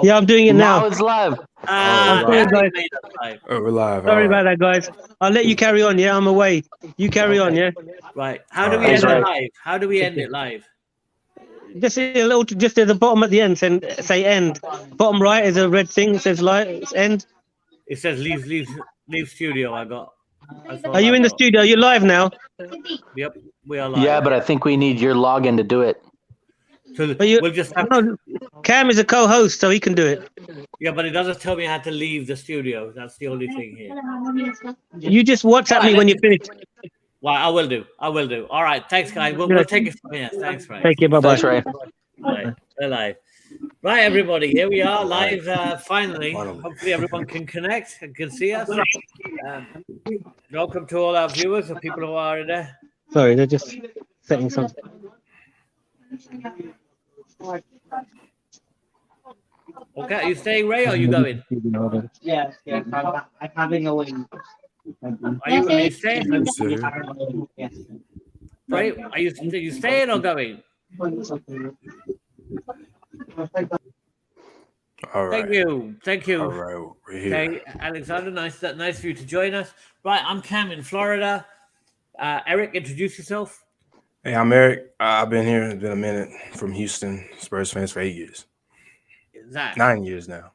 Yeah, I'm doing it Now now. it's live. Oh, I'm sorry, live. guys. Eric made us live. Oh, we're live. All Sorry right. about that, guys. I'll let you carry on. Yeah, I'm away. You carry on. Okay. Yeah. Right. How All do we right. Thanks, end it Ray. live? How do we end Okay. it live? Just a little, just at the bottom at the end, say end. Bottom right is a red thing. It says live. It's end. It says leave studio. I got. That's Are all you I've in the got. studio? You're live now. Yep, we are Yeah, live. but I think we need your login to do it. So But you, we'll just have to. no, Cam is a co-host, so he can do it. Yeah, but it doesn't tell me I had to leave the studio. That's the only thing here. You just All WhatsApp right, me when you finish. well, I will do. I will do. All right, thanks, guys. We'll Yeah. take it from here. Thanks, Ray. Thank you. Bye Thanks, bye. Ray. Right, we're live. Right, everybody, here we are live. Finally, Finally. hopefully everyone can connect and can see us. Um, welcome to all our viewers, the people who are there. Sorry, they're just setting something. Okay, are you staying, Ray, or are you going? Yes, yes. I'm having a wing. Are you staying? Yes, sir. Yes. Ray, are you staying or going? All right. Thank you, thank you. All right. We're here. Okay, Alexander, nice for you to join us. Right, I'm Cam in Florida. Eric, introduce yourself. Hey, I'm Eric. I've been here. It's been a minute from Houston. Spurs fans for 8 years. Zach, 9 years now.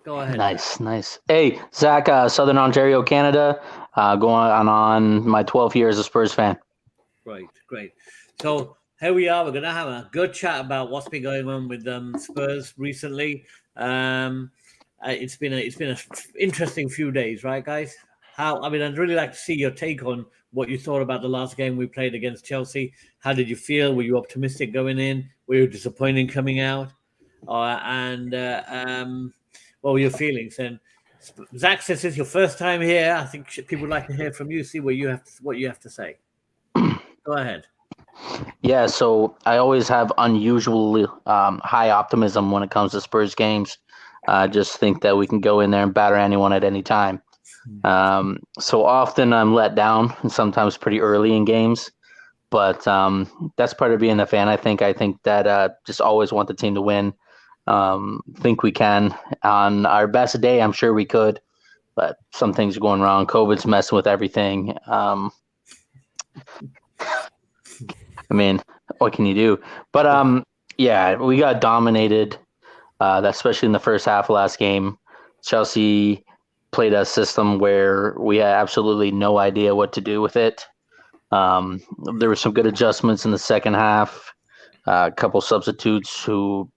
go ahead. Nice, nice. Hey, Zach, Southern Ontario, Canada. Going on my 12 years as a Spurs fan. Great. So here we are. We're going to have a good chat about what's been going on with Spurs recently. It's been a interesting few days, right, guys? I'd really like to see your take on what you thought about the last game we played against Chelsea. How did you feel? Were you optimistic going in? Were you disappointed coming out? What were your feelings? And Zach, since it's your first time here, I think people would like to hear from you. See what you have to say. Go ahead. Yeah, so I always have unusually high optimism when it comes to Spurs games. I just think that we can go in there and batter anyone at any time. So often I'm let down, and sometimes pretty early in games. But that's part of being a fan. I think that just always want the team to win. Think we can. On our best day, I'm sure we could. But some things are going wrong. COVID's messing with everything. I mean, what can you do? But yeah, we got dominated, especially in the first half of last game. Chelsea played a system where we had absolutely no idea what to do with it. There were some good adjustments in the second half. A couple substitutes who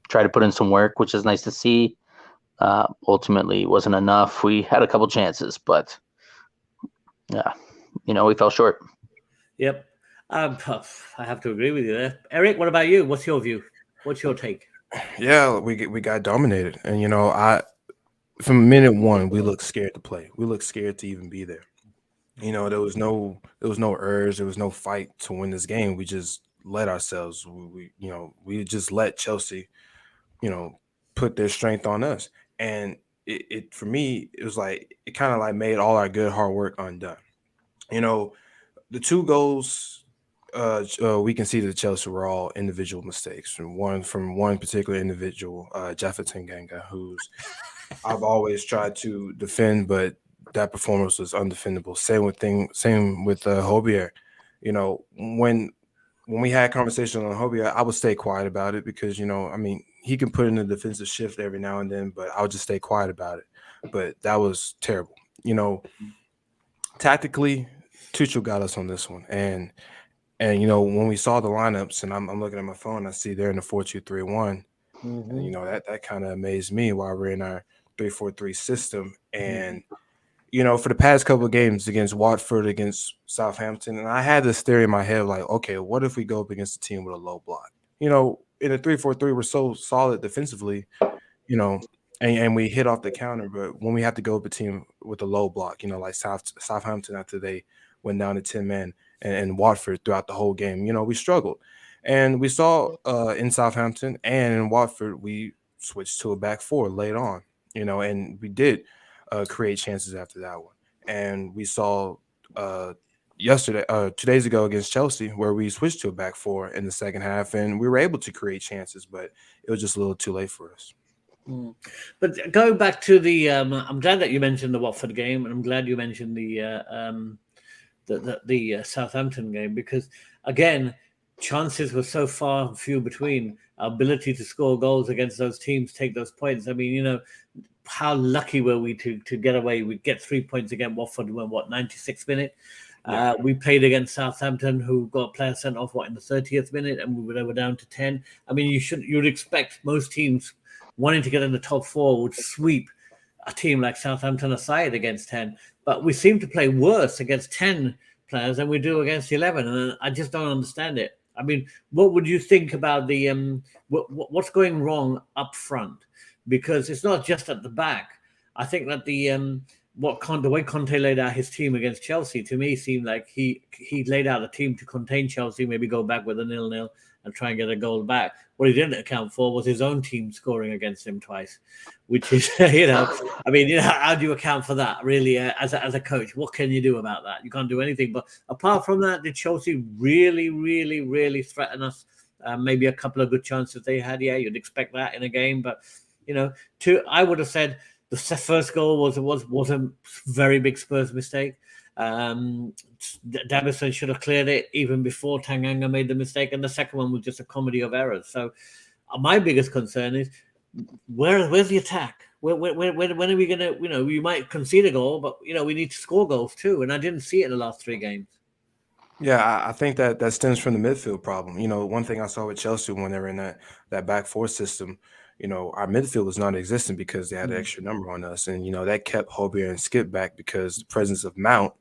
tried to put in some work, which is nice to see. Ultimately, wasn't enough. We had a couple chances, but yeah, we fell short. Yep. I have to agree with you there. Eric, what about you? What's your view? What's your take? Yeah, we got dominated, and from minute one we looked scared to play. We looked scared to even be there. There was no urge, there was no fight to win this game. We just let ourselves. We just let Chelsea, put their strength on us, and it for me it was like it kind of like made all our good hard work undone. The two goals we can see that Chelsea were all individual mistakes from one particular individual, Jefferson Ganga, who's I've always tried to defend, but that performance was undefendable. Same with Hobier. When we had conversation on Hobier, I would stay quiet about it because he can put in a defensive shift every now and then, but I would just stay quiet about it. But that was terrible. Tactically, Tuchel got us on this one, and when we saw the lineups, and I'm looking at my phone, I see they're in the 4-2-3-1. And, that kind of amazed me while we're in our 3-4-3 system. And for the past couple of games against Watford, against Southampton, and I had this theory in my head, like, okay, what if we go up against a team with a low block? In a 3-4-3, we're so solid defensively, and we hit off the counter. But when we have to go up a team with a low block, like Southampton after they went down to 10 men, and Watford throughout the whole game, we struggled. And we saw in Southampton and in Watford, we switched to a back four late on, and we did create chances after that one. And we saw 2 days ago against Chelsea where we switched to a back four in the second half, and we were able to create chances, but it was just a little too late for us. But going back to the, I'm glad that you mentioned the Watford game, and I'm glad you mentioned the Southampton game, because again, chances were so far and few between. Our ability to score goals against those teams, take those points. I mean, how lucky were we to get away? We get 3 points against Watford when 96th minute. Yeah. We played against Southampton, who got players sent off in the 30th minute, and we were down to 10. I mean, you'd expect most teams wanting to get in the top 4 would sweep a team like Southampton aside against 10, but we seem to play worse against 10 players than we do against 11, and I just don't understand it. I mean, what would you think about the what's going wrong up front? Because it's not just at the back. I think that the way Conte laid out his team against Chelsea, to me, seemed like he laid out a team to contain Chelsea, maybe go back with a 0-0 and try and get a goal back. What he didn't account for was his own team scoring against him twice, which is, I mean, how do you account for that, really, as a coach? What can you do about that? You can't do anything. But apart from that, did Chelsea really, really, really threaten us? Maybe a couple of good chances they had. Yeah, you'd expect that in a game. But, I would have said the first goal was a very big Spurs mistake. Davison should have cleared it even before Tanganga made the mistake, and the second one was just a comedy of errors. So my biggest concern is where's the attack? When are we gonna? We might concede a goal, but we need to score goals too, and I didn't see it in the last 3 games. Yeah, I think that stems from the midfield problem. One thing I saw with Chelsea when they were in that back 4 system, our midfield was non-existent because they had an extra number on us, and that kept Hobie and Skip back because the presence of Mount,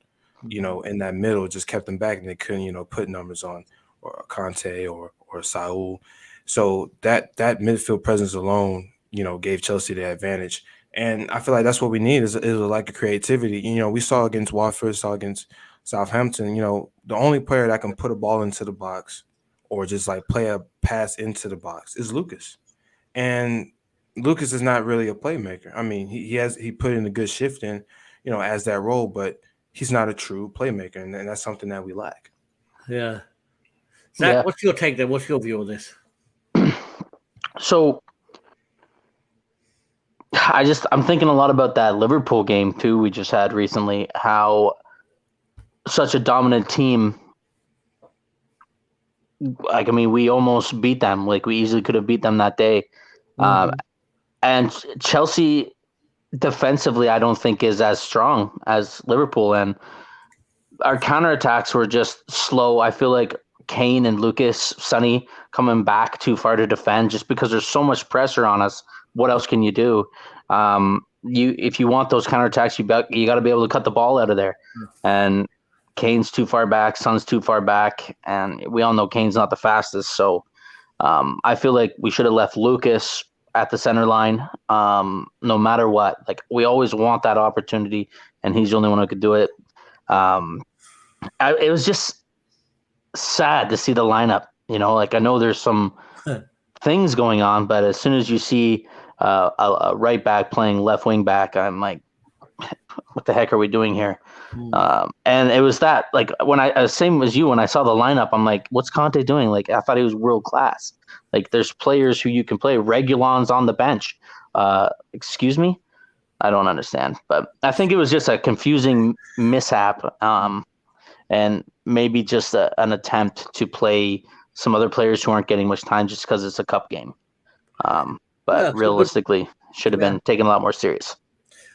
in that middle just kept them back, and they couldn't, put numbers on or Conte or Saul. So that midfield presence alone, gave Chelsea the advantage. And I feel like that's what we need is like a creativity. We saw against Watford, saw against Southampton, the only player that can put a ball into the box or just like play a pass into the box is Lucas. And Lucas is not really a playmaker. I mean, he put in a good shift in, as that role, but he's not a true playmaker, and that's something that we lack. Yeah. Zach, what's your take then? What's your view of this? So I'm thinking a lot about that Liverpool game too we just had recently, how such a dominant team, like, I mean, we almost beat them. Like, we easily could have beat them that day. And Chelsea defensively, I don't think is as strong as Liverpool, and our counterattacks were just slow. I feel like Kane and Lucas, Sonny coming back too far to defend just because there's so much pressure on us. What else can you do? If you want those counterattacks, you got to be able to cut the ball out of there. And Kane's too far back, Son's too far back, and we all know Kane's not the fastest. So I feel like we should have left Lucas at the center line, no matter what. Like, we always want that opportunity, and he's the only one who could do it. It was just sad to see the lineup. Like, I know there's some things going on, but as soon as you see a right back playing left wing back, I'm like, what the heck are we doing here? And it was that, like, when same as you, when I saw the lineup, I'm like, what's Conte doing? Like, I thought he was world class. Like, there's players who you can play. Reguilon's on the bench. Excuse me? I don't understand. But I think it was just a confusing mishap, and maybe just an attempt to play some other players who aren't getting much time just because it's a cup game. But realistically, should have been taken a lot more serious.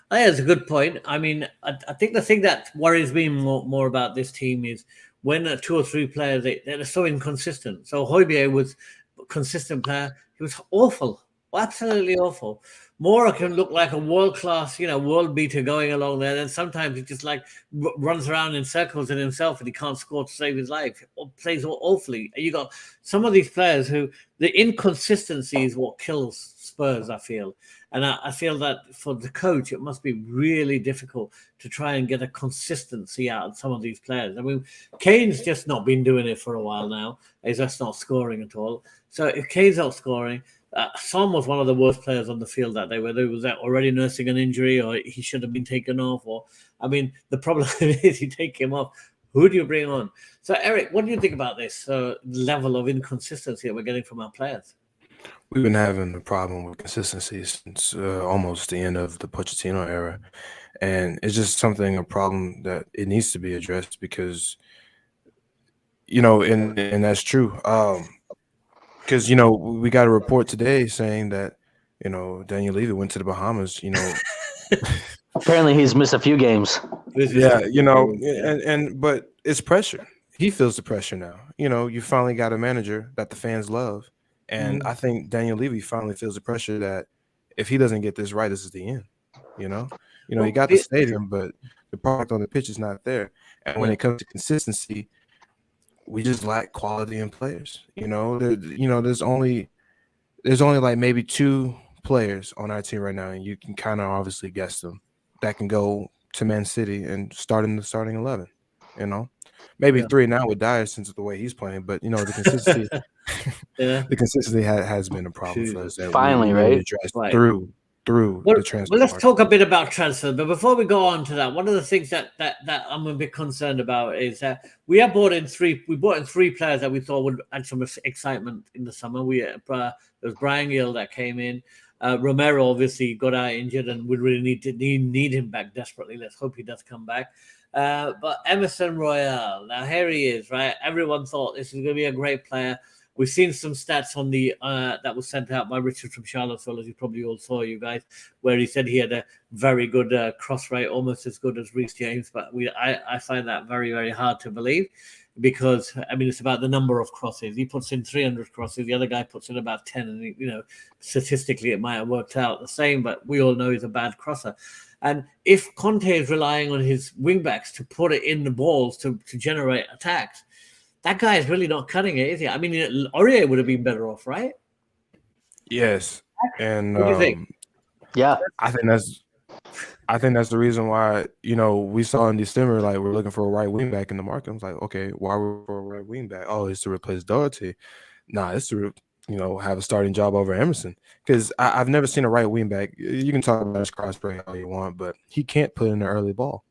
I think that's a good point. I mean, I think the thing that worries me more about this team is when 2 or 3 players, they're so inconsistent. So Højbjerg was a consistent player. He was awful, absolutely awful. Mora can look like a world-class, world beater going along there. And sometimes he just like runs around in circles in himself and he can't score to save his life. Or plays awfully. And you got some of these players who the inconsistency is what kills Spurs, I feel. And I feel that for the coach, it must be really difficult to try and get a consistency out of some of these players. I mean, Kane's just not been doing it for a while now. He's just not scoring at all. So if Kane's not scoring, Son was one of the worst players on the field that day, whether he was already nursing an injury or he should have been taken off. I mean, the problem is you take him off. Who do you bring on? So, Eric, what do you think about this level of inconsistency that we're getting from our players? We've been having a problem with consistency since almost the end of the Pochettino era, and it's just a problem that it needs to be addressed because and that's true. Because we got a report today saying that Daniel Levy went to the Bahamas. Apparently, he's missed a few games. Yeah, but it's pressure. He feels the pressure now. You finally got a manager that the fans love, and I think Daniel Levy finally feels the pressure that if he doesn't get this right, this is the end. He got the stadium, but the product on the pitch is not there. And when it comes to consistency, we just lack quality in players. There's only like maybe 2 players on our team right now, and you can kind of obviously guess them, that can go to Man City and start in the starting 11. Maybe 3 now with Dyer since the way he's playing, but the consistency, the consistency has been a problem for us. That Finally, we right? addressed through the transfer. Well, let's talk a bit about transfer. But before we go on to that, one of the things that I'm a bit concerned about is that we brought in 3 players that we thought would add some excitement in the summer. There was Brian Gill that came in. Romero obviously got out injured, and we really need him back desperately. Let's hope he does come back. But Emerson Royale, now here he is, right? Everyone thought this is going to be a great player. We've seen some stats on the that was sent out by Richard from Charlottesville, as you probably all saw, you guys, where he said he had a very good cross rate, almost as good as Reece James. But I find that very, very hard to believe because, it's about the number of crosses. He puts in 300 crosses. The other guy puts in about 10. And, statistically, it might have worked out the same, but we all know he's a bad crosser. And if Conte is relying on his wingbacks to put it in the balls to generate attacks, that guy is really not cutting it, is he? Aurier would have been better off, right? Yes, and what do you think? Yeah, I think that's the reason why we saw in December like we're looking for a right wing back in the market. I was like, okay, why we're for a right wing back? Oh, it's to replace Doherty. Nah, it's to have a starting job over Emerson because I've never seen a right wing back. You can talk about his cross play all you want, but he can't put in the early ball.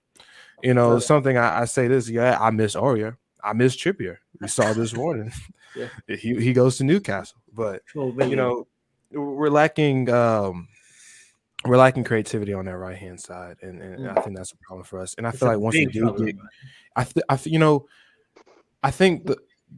Something I say this. Yeah, I miss Aurier. I miss Trippier. We saw this morning. Yeah. He goes to Newcastle, but we're lacking creativity on that right hand side, and I think that's a problem for us. And I feel like once we do I think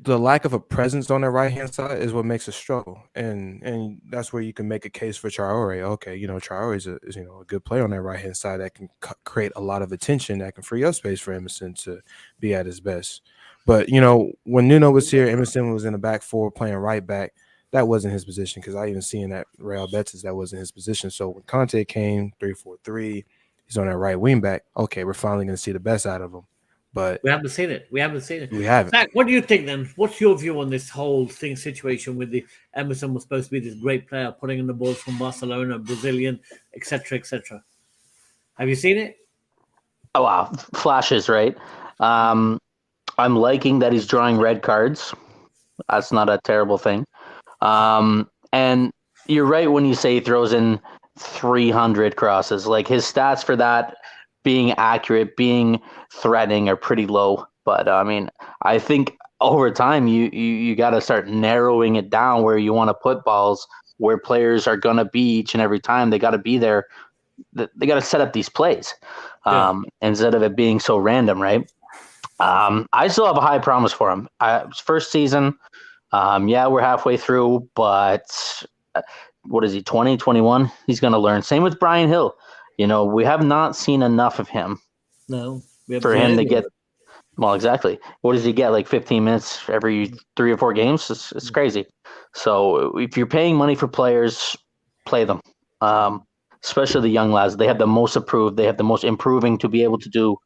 the lack of a presence on the right hand side is what makes us struggle, and that's where you can make a case for Traore. Okay, Traore is a good player on that right hand side that can create a lot of attention, that can free up space for Emerson to be at his best. But when Nuno was here, Emerson was in the back 4 playing right back. That wasn't his position because I even seen that Real Betis that wasn't his position. So when Conte came 3-4-3, he's on that right wing back. Okay, we're finally going to see the best out of him. But we haven't seen it. We haven't. Zach, what do you think then? What's your view on this whole situation with the Emerson was supposed to be this great player, putting in the balls from Barcelona, Brazilian, etc., etc. Have you seen it? Oh wow, flashes, right? I'm liking that he's drawing red cards. That's not a terrible thing. And you're right when you say he throws in 300 crosses. Like his stats for that being accurate, being threatening are pretty low. But I think over time you got to start narrowing it down where you want to put balls, where players are going to be each and every time. They got to be there. They got to set up these plays instead of it being so random, right? I still have a high promise for him. First season, we're halfway through, but what is he, 20, 21? He's going to learn. Same with Brian Hill. We have not seen enough of him. No. For him to get – well, exactly. What does he get, like 15 minutes every 3 or 4 games? It's crazy. So if you're paying money for players, play them, especially the young lads. They have the most approved. They have the most improving to be able to do.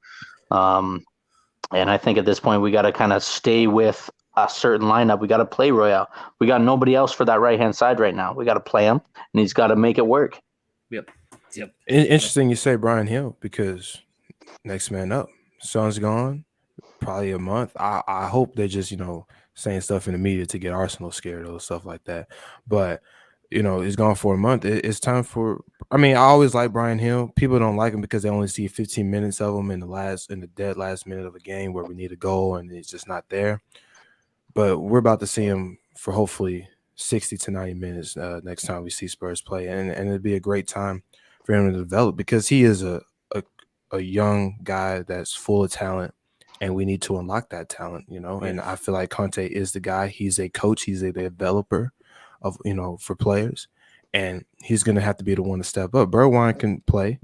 And I think at this point we got to kind of stay with a certain lineup. We got to play Royale. We got nobody else for that right-hand side right now. We got to play him, and he's got to make it work. Yep. Interesting you say Brian Hill because next man up. Son's gone, probably a month. I hope they're just, saying stuff in the media to get Arsenal scared or stuff like that. But, he's gone for a month. It's time for – I always like Brian Hill. People don't like him because they only see 15 minutes of him in the dead last minute of a game where we need a goal and he's just not there. But we're about to see him for hopefully 60 to 90 minutes next time we see Spurs play, and it'd be a great time for him to develop because he is a young guy that's full of talent, and we need to unlock that talent, you know. And I feel like Conte is the guy. He's a coach. He's a developer of, you know, for players, and he's going to have to be the one to step up. Bergwijn can play,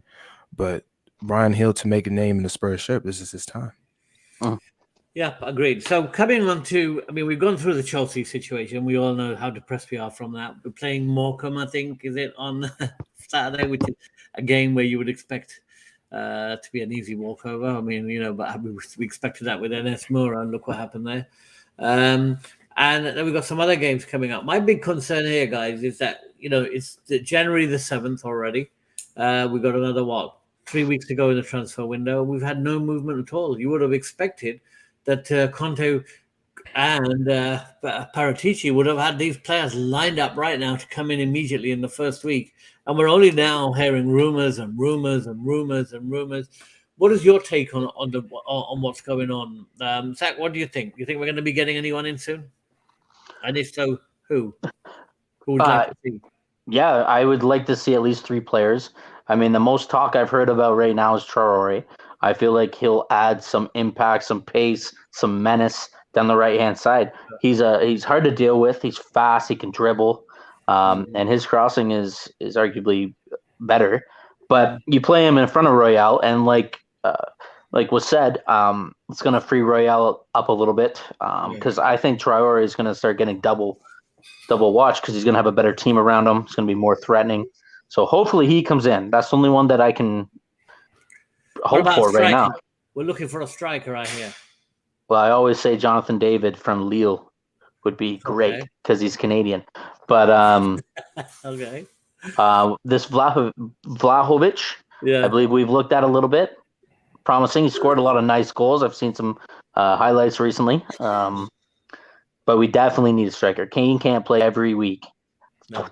but Bryan Gil to make a name in the Spurs shirt, this is his time. Yeah, agreed. So coming on to, I mean, we've gone through the Chelsea situation. We all know how depressed we are from that. We're playing Morecambe, I think, is it, on Saturday, which is a game where you would expect to be an easy walkover. I mean, you know, but we expected that with NS Moura, and look what happened there. And then we've got some other games coming up. My big concern here, guys, is that, you know, it's January the 7th already. We've got another, 3 weeks to go in the transfer window. We've had no movement at all. You would have expected that Conte and Paratici would have had these players lined up right now to come in immediately in the first week. And we're only now hearing rumors and rumors and rumors and rumors. What is your take on what's going on? Zach, what do you think? You think we're going to be getting anyone in soon? And if so, who? Who would like to see? Yeah, I would like to see at least 3 players. I mean, the most talk I've heard about right now is Traore. I feel like he'll add some impact, some pace, some menace down the right-hand side. He's hard to deal with. He's fast. He can dribble, and his crossing is arguably better. But you play him in front of Royale, and like was said, it's going to free Royale up a little bit because I think Traore is going to start getting double watch because he's going to have a better team around him. It's going to be more threatening. So hopefully he comes in. That's the only one that I can hope for right now. We're looking for a striker right here. Well, I always say Jonathan David from Lille would be great because he's Canadian. But okay. This Vlahovic, I believe we've looked at a little bit. Promising. He scored a lot of nice goals. I've seen some highlights recently. But we definitely need a striker. Kane can't play every week.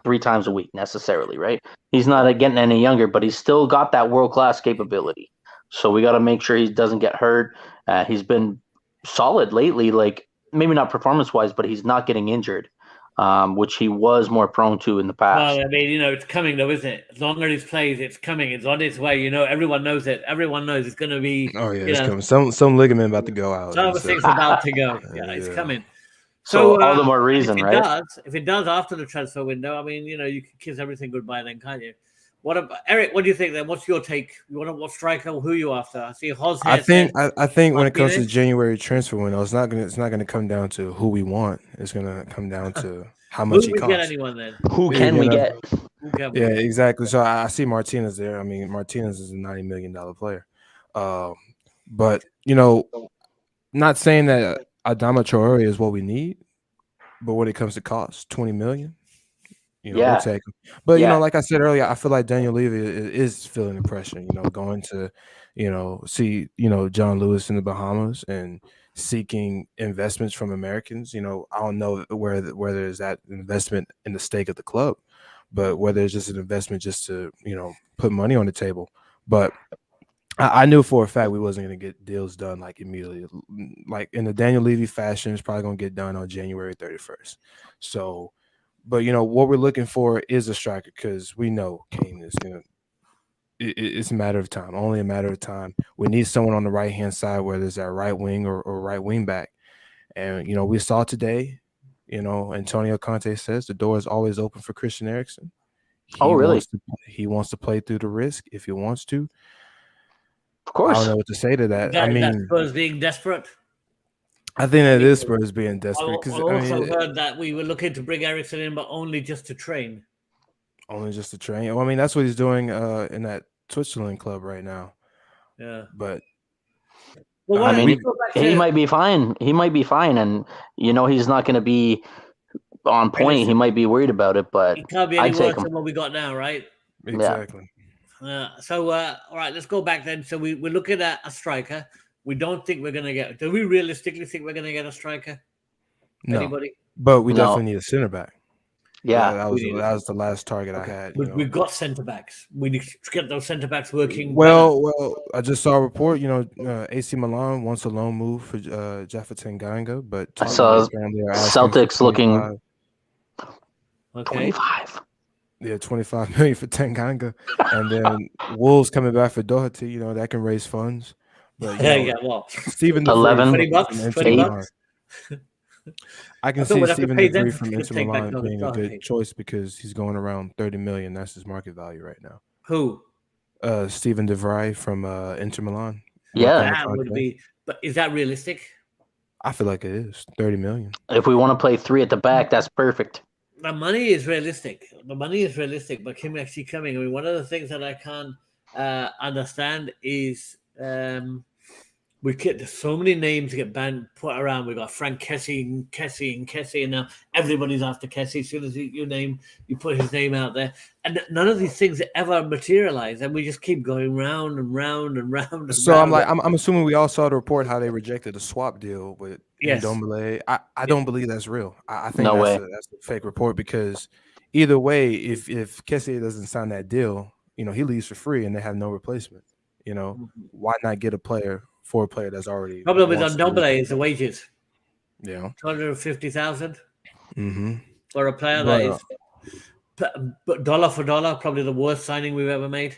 3 times a week necessarily, right? He's not getting any younger, but he's still got that world-class capability. So we got to make sure he doesn't get hurt. He's been solid lately, like maybe not performance-wise, but he's not getting injured, which he was more prone to in the past. Well, I mean, you know, it's coming though, isn't it? As long as he plays, it's coming. It's on its way. You know, everyone knows it. Everyone knows it's going to be. Oh yeah, it's coming. Some ligament about to go out. Something's about to go. Yeah, it's coming. So all the more reason, right? If it does after the transfer window, I mean, you know, you can kiss everything goodbye then, can't you? What about Eric? What do you think then? What's your take? You want to what striker? Who are you after? I see Hoz here. I think when it comes to January transfer window, it's not gonna come down to who we want. It's gonna come down to how much he costs. Get anyone then? Who can we get? Yeah, exactly. So I see Martinez there. I mean, Martinez is a $90 million player. But you know, not saying that Adama Traore is what we need, but when it comes to cost, $20 million, you know, we'll take him. But you know, like I said earlier, I feel like Daniel Levy is feeling the pressure. You know, going to, you know, see, you know, John Lewis in the Bahamas and seeking investments from Americans. You know, I don't know whether is that investment in the stake of the club, but whether it's just an investment just to, you know, put money on the table. But I knew for a fact we wasn't going to get deals done like immediately. Like in the Daniel Levy fashion, it's probably going to get done on January 31st. So, but you know what we're looking for is a striker because we know Kane is going to. It's a matter of time, only a matter of time. We need someone on the right hand side, whether it's that right wing or right wing back. And you know we saw today. You know, Antonio Conte says the door is always open for Christian Eriksen. Really? He wants to play through the risk if he wants to. Of course. I don't know what to say to that. I mean, that's Spurs being desperate. I think that is Spurs being desperate. I also heard that we were looking to bring Eriksen in, but only just to train. Only just to train. Well, I mean, that's what he's doing in that Switzerland club right now. Yeah. But well, I mean, he might be fine. He might be fine, and you know he's not going to be on point. He might be worried about it, but he can't be any worse than what we got now, right? Exactly. Yeah. All right, let's go back then. So we're looking at a striker. We don't think we're going to get. Do we realistically think we're going to get a striker? No. Anybody? But we definitely need a center back. Yeah, that was the last target I had. We've got centre backs. We need to get those centre backs working. Well, I just saw a report. You know, AC Milan wants a loan move for Jeffa Tanganga, but I saw Celtics looking. Okay. 25. Yeah, 25 million for Tanganga, and then Wolves coming back for Doherty. You know that can raise funds, but you know Yeah, well, Stephen 11, DeVry 20 bucks, from Inter 20 8. Milan. bucks. I can I thought see we'd have to Stephen pay them DeVry to from Inter take back Milan being a good Doherty. choice because he's going around 30 million. That's his market value right now. Who? Stephen DeVry from Inter Milan. Yeah. working on a That would contract. be, but is that realistic? I feel like it is 30 million. If we want to play 3 at the back, that's perfect. The money is realistic. The money is realistic, but him actually coming. I mean, one of the things that I can't understand is we get there's so many names get banned, put around. We got Frank Kessie and now everybody's after Kessie. As soon as you put his name out there, and none of these things ever materialize, and we just keep going round and round and round. And So round. I'm assuming we all saw the report how they rejected a swap deal with Yes. Ndombele. I don't believe that's real. I think No way. that's a fake report because either way, if Kessie doesn't sign that deal, you know he leaves for free and they have no replacement. You know why not get a player for a player that's already Problem with wants to leave? Ndombele is the wages. Yeah. 250,000 Mm-hmm. for a player that is but dollar for dollar, probably the worst signing we've ever made.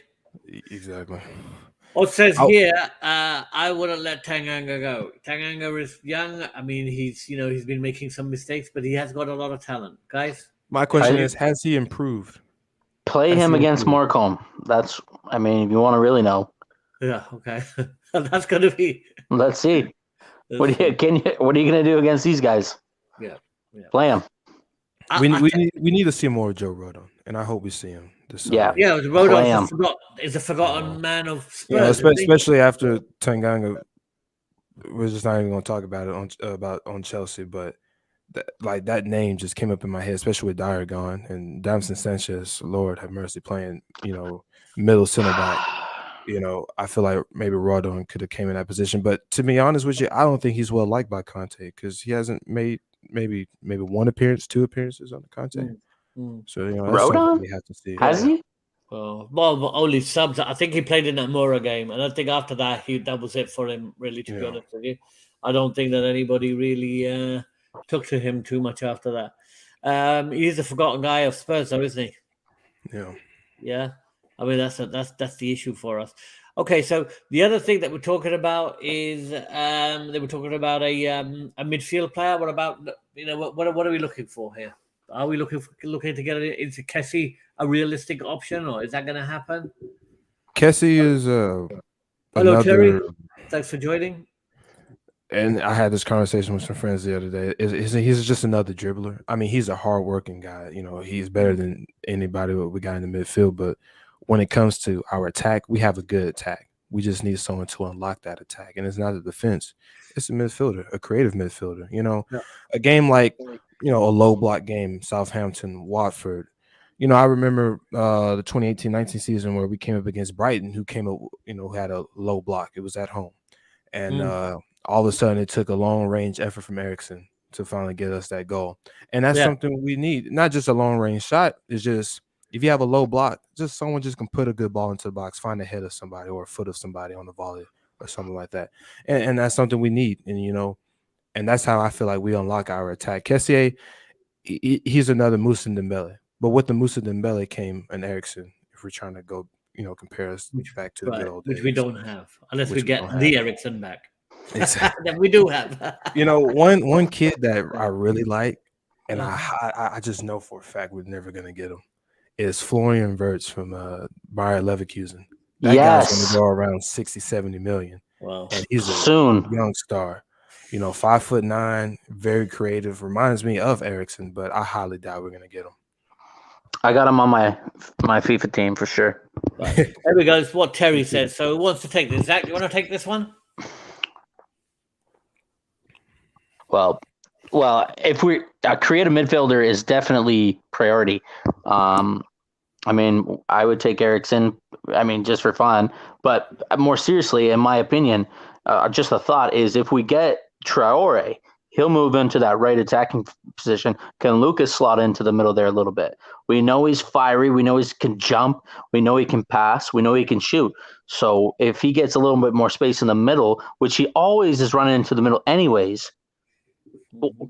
Exactly. It says here, I wouldn't let Tanganga go. Tanganga is young. I mean, he's been making some mistakes, but he has got a lot of talent, guys. My question is, has he improved? Play Has him he against improved? Morecombe. That's, I mean, if you want to really know, Yeah, okay. That's gonna be. let's see. What are you gonna do against these guys? Yeah. Play him. We need to see more of Joe Rodon, and I hope we see him this summer. Yeah. Yeah, Play Rodon him. is a forgotten man of You know, Spurs. isn't he? especially after Tanganga. We're just not even going to talk about it on Chelsea, but that name just came up in my head, especially with Dyer gone and Damson Sanchez. Lord have mercy, playing middle center back. I feel like maybe Rodon could have came in that position, but to be honest with you, I don't think he's well liked by Conte because he hasn't made maybe one appearance, 2 appearances on the Conte. So that's Rodon? something we have to see. Has he? Well, only subs. I think he played in that Mora game, and I think after that, that was it for him. Really, to be Yeah. honest with you, I don't think that anybody really took to him too much after that. He's a forgotten guy of Spurs, though, isn't he? Yeah. Yeah. I mean, that's the issue for us. Okay, so the other thing that we're talking about is they were talking about a midfield player. What about what are we looking for here? Are we looking to get into Kessie a realistic option, or is that going to happen? Kessie is Hello, Terry. another. Thanks for joining. And I had this conversation with some friends the other day. He's just another dribbler. I mean, he's a hardworking guy. He's better than anybody we got in the midfield. But when it comes to our attack, we have a good attack. We just need someone to unlock that attack. And it's not a defense. It's a midfielder, a creative midfielder. A game like, a low block game, Southampton, Watford. I remember the 2018-19 season where we came up against Brighton, who came up, who had a low block. It was at home. And all of a sudden it took a long-range effort from Eriksen to finally get us that goal. And that's something we need. Not just a long-range shot. It's just if you have a low block, just someone just can put a good ball into the box, find a head of somebody or a foot of somebody on the volley or something like that. And that's something we need. And, and that's how I feel like we unlock our attack. Kessie, he's another Moussa Dembele. But with the Moussa Dembele came an Eriksen, if we're trying to go, compare us back to the good old days. Which we don't have, unless we Which we get don't the have. Eriksen back. Exactly. Then we do have. One kid that I really like, and I just know for a fact we're never going to get him, is Florian Wirtz from Bayer Leverkusen. That guy's going to go around 60, 70 million. Wow. And he's a Soon. young star. 5'9", very creative. Reminds me of Eriksen, but I highly doubt we're going to get him. I got him on my FIFA team for sure. Right. There we go. It's what Terry said. So who wants to take this? Zach, you want to take this one? Well, if we create a midfielder is definitely priority. I mean, I would take Eriksen. I mean, just for fun, but more seriously, in my opinion, just a thought is if we get Traore, he'll move into that right attacking position. Can Lucas slot into the middle there a little bit? We know he's fiery. We know he can jump. We know he can pass. We know he can shoot. So if he gets a little bit more space in the middle, which he always is running into the middle anyways,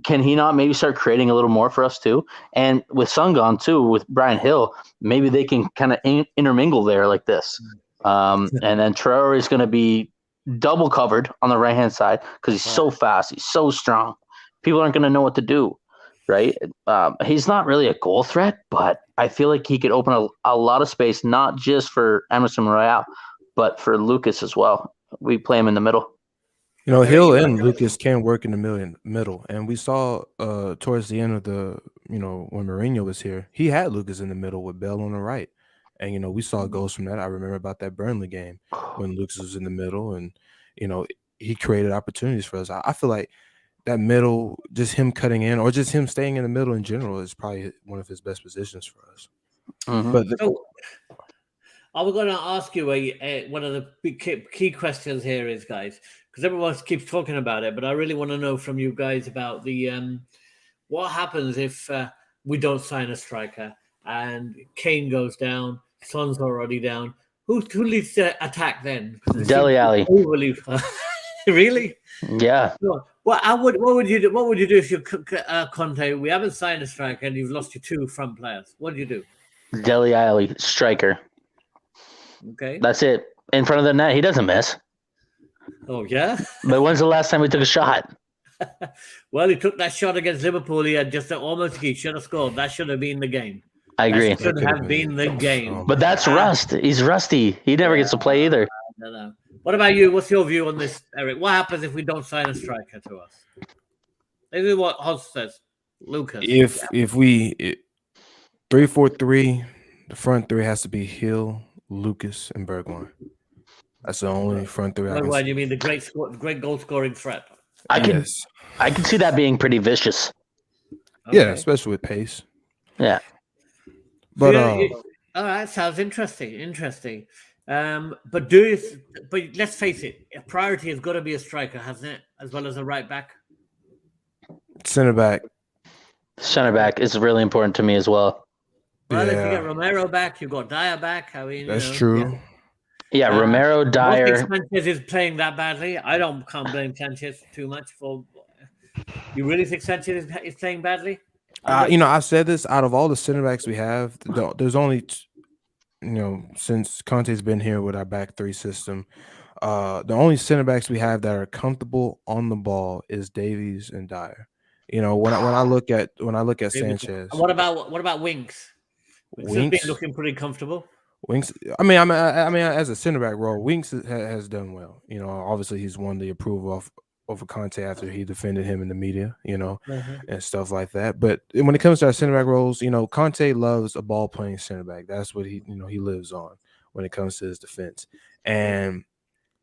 Can he not maybe start creating a little more for us too? And with Sun gone too, with Brian Hill, maybe they can kind of intermingle there like this. And then Traore is going to be double covered on the right-hand side because he's so fast. He's so strong. People aren't going to know what to do, right? He's not really a goal threat, but I feel like he could open a lot of space, not just for Emerson Royale, but for Lucas as well. We play him in the middle. You know, Hill and Lucas can work in the middle. And we saw towards the end of the, you know, when Mourinho was here, he had Lucas in the middle with Bell on the right. And, you know, we saw goals from that. I remember about that Burnley game when Lucas was in the middle and, you know, he created opportunities for us. I feel like that middle, just him cutting in or just him staying in the middle in general is probably one of his best positions for us. Mm-hmm. But I was going to ask you one of the big key questions here is, guys, because everyone keeps talking about it, but I really want to know from you guys about the what happens if we don't sign a striker and Kane goes down, Son's already down. Who leads the attack then? Dele Alli. Really? Yeah. What would you do? What would you do if you Conte? We haven't signed a striker and you've lost your two front players. What do you do? Dele Alli, striker. Okay. That's it. In front of the net, he doesn't miss. Oh yeah. But when's the last time we took a shot? Well, he took that shot against Liverpool. He had just he should have scored. That should have been the game. I agree. That should have been the game. But that's rust. He's rusty. He never gets to play either. No. What about you? What's your view on this, Eric? What happens if we don't sign a striker to us? This is what Hoss says. Lucas. If we 3-4-3, the front three has to be Hill, Lucas, and Bergwijn. That's the only front three. Bergwijn, you mean the great goal scoring threat? I can see that being pretty vicious. Okay. Yeah, especially with pace. Yeah. But all right, sounds interesting. But let's face it, a priority has got to be a striker, hasn't it? As well as a right back. Center back is really important to me as well. Well, if you get Romero back, you've got Dyer back. I mean, that's true. Yeah, Romero, Dyer. Sanchez is playing that badly. I can't blame Sanchez too much for. You really think Sanchez is playing badly? You know, I've said this. Out of all the center backs we have, there's only, you know, since Conte's been here with our back three system, the only center backs we have that are comfortable on the ball is Davies and Dyer. You know, when I look at Sanchez. What about Winks? Winks has been looking pretty comfortable. Winks. I mean, as a center back role, Winks has done well. You know, obviously he's won the approval over Conte after he defended him in the media, you know, and stuff like that. But when it comes to our center back roles, you know, Conte loves a ball playing center back. That's what he lives on when it comes to his defense. And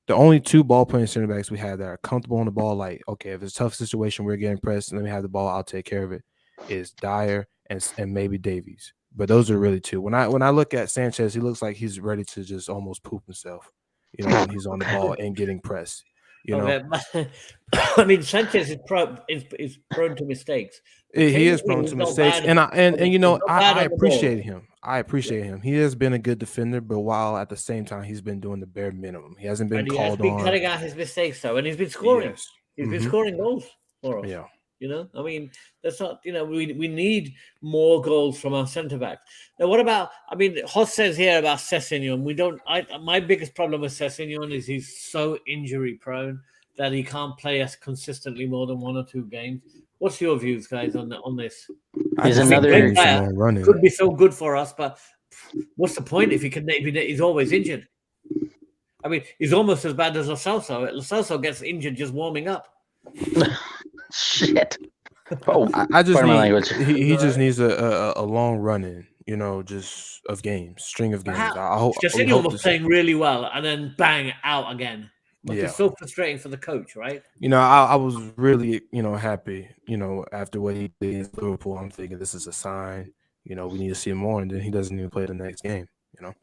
the only two ball playing center backs we have that are comfortable on the ball, like, okay, if it's a tough situation, we're getting pressed, let me have the ball, I'll take care of it, is Dyer and maybe Davies. But those are really two. When I look at Sanchez, he looks like he's ready to just almost poop himself, you know, when he's on the ball and getting pressed. You know, I mean, Sanchez is prone to mistakes. He is prone to mistakes, and you know, I appreciate him. I appreciate him. He has been a good defender, but while at the same time he's been doing the bare minimum. He hasn't been called on. He has been cutting out his mistakes, though, and he's been scoring. Yes. He's been scoring goals for us. Yeah. You know, I mean, that's not, you know, we need more goals from our centre backs. Now, what about, I mean, Hoss says here about Sessegnon. My biggest problem with Sessegnon is he's so injury prone that he can't play us consistently more than 1 or 2 games. What's your views, guys, on this? He's another running. Could be so good for us, but what's the point if he's always injured? I mean, he's almost as bad as Lo Celso. Lo Celso gets injured just warming up. Shit. Oh, I just need, he just needs a long run in, you know, just of games, string of games. I hope was playing really well and then bang out again. But it's so frustrating for the coach, right? You know, I was really, you know, happy, you know, after what he did at Liverpool. I'm thinking this is a sign, you know, we need to see him more, and then he doesn't even play the next game, you know.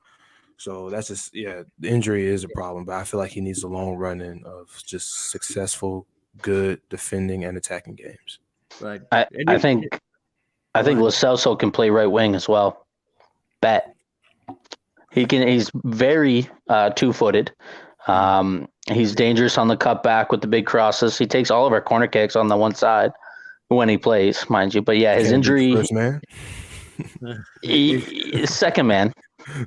So that's just, the injury is a problem, but I feel like he needs a long run in of just successful, good defending and attacking games. Right. I think Lo Celso can play right wing as well. Bet. He's very 2-footed. He's dangerous on the cutback with the big crosses. He takes all of our corner kicks on the one side. when he plays, mind you. But yeah, his Can't be injury, first man, second man,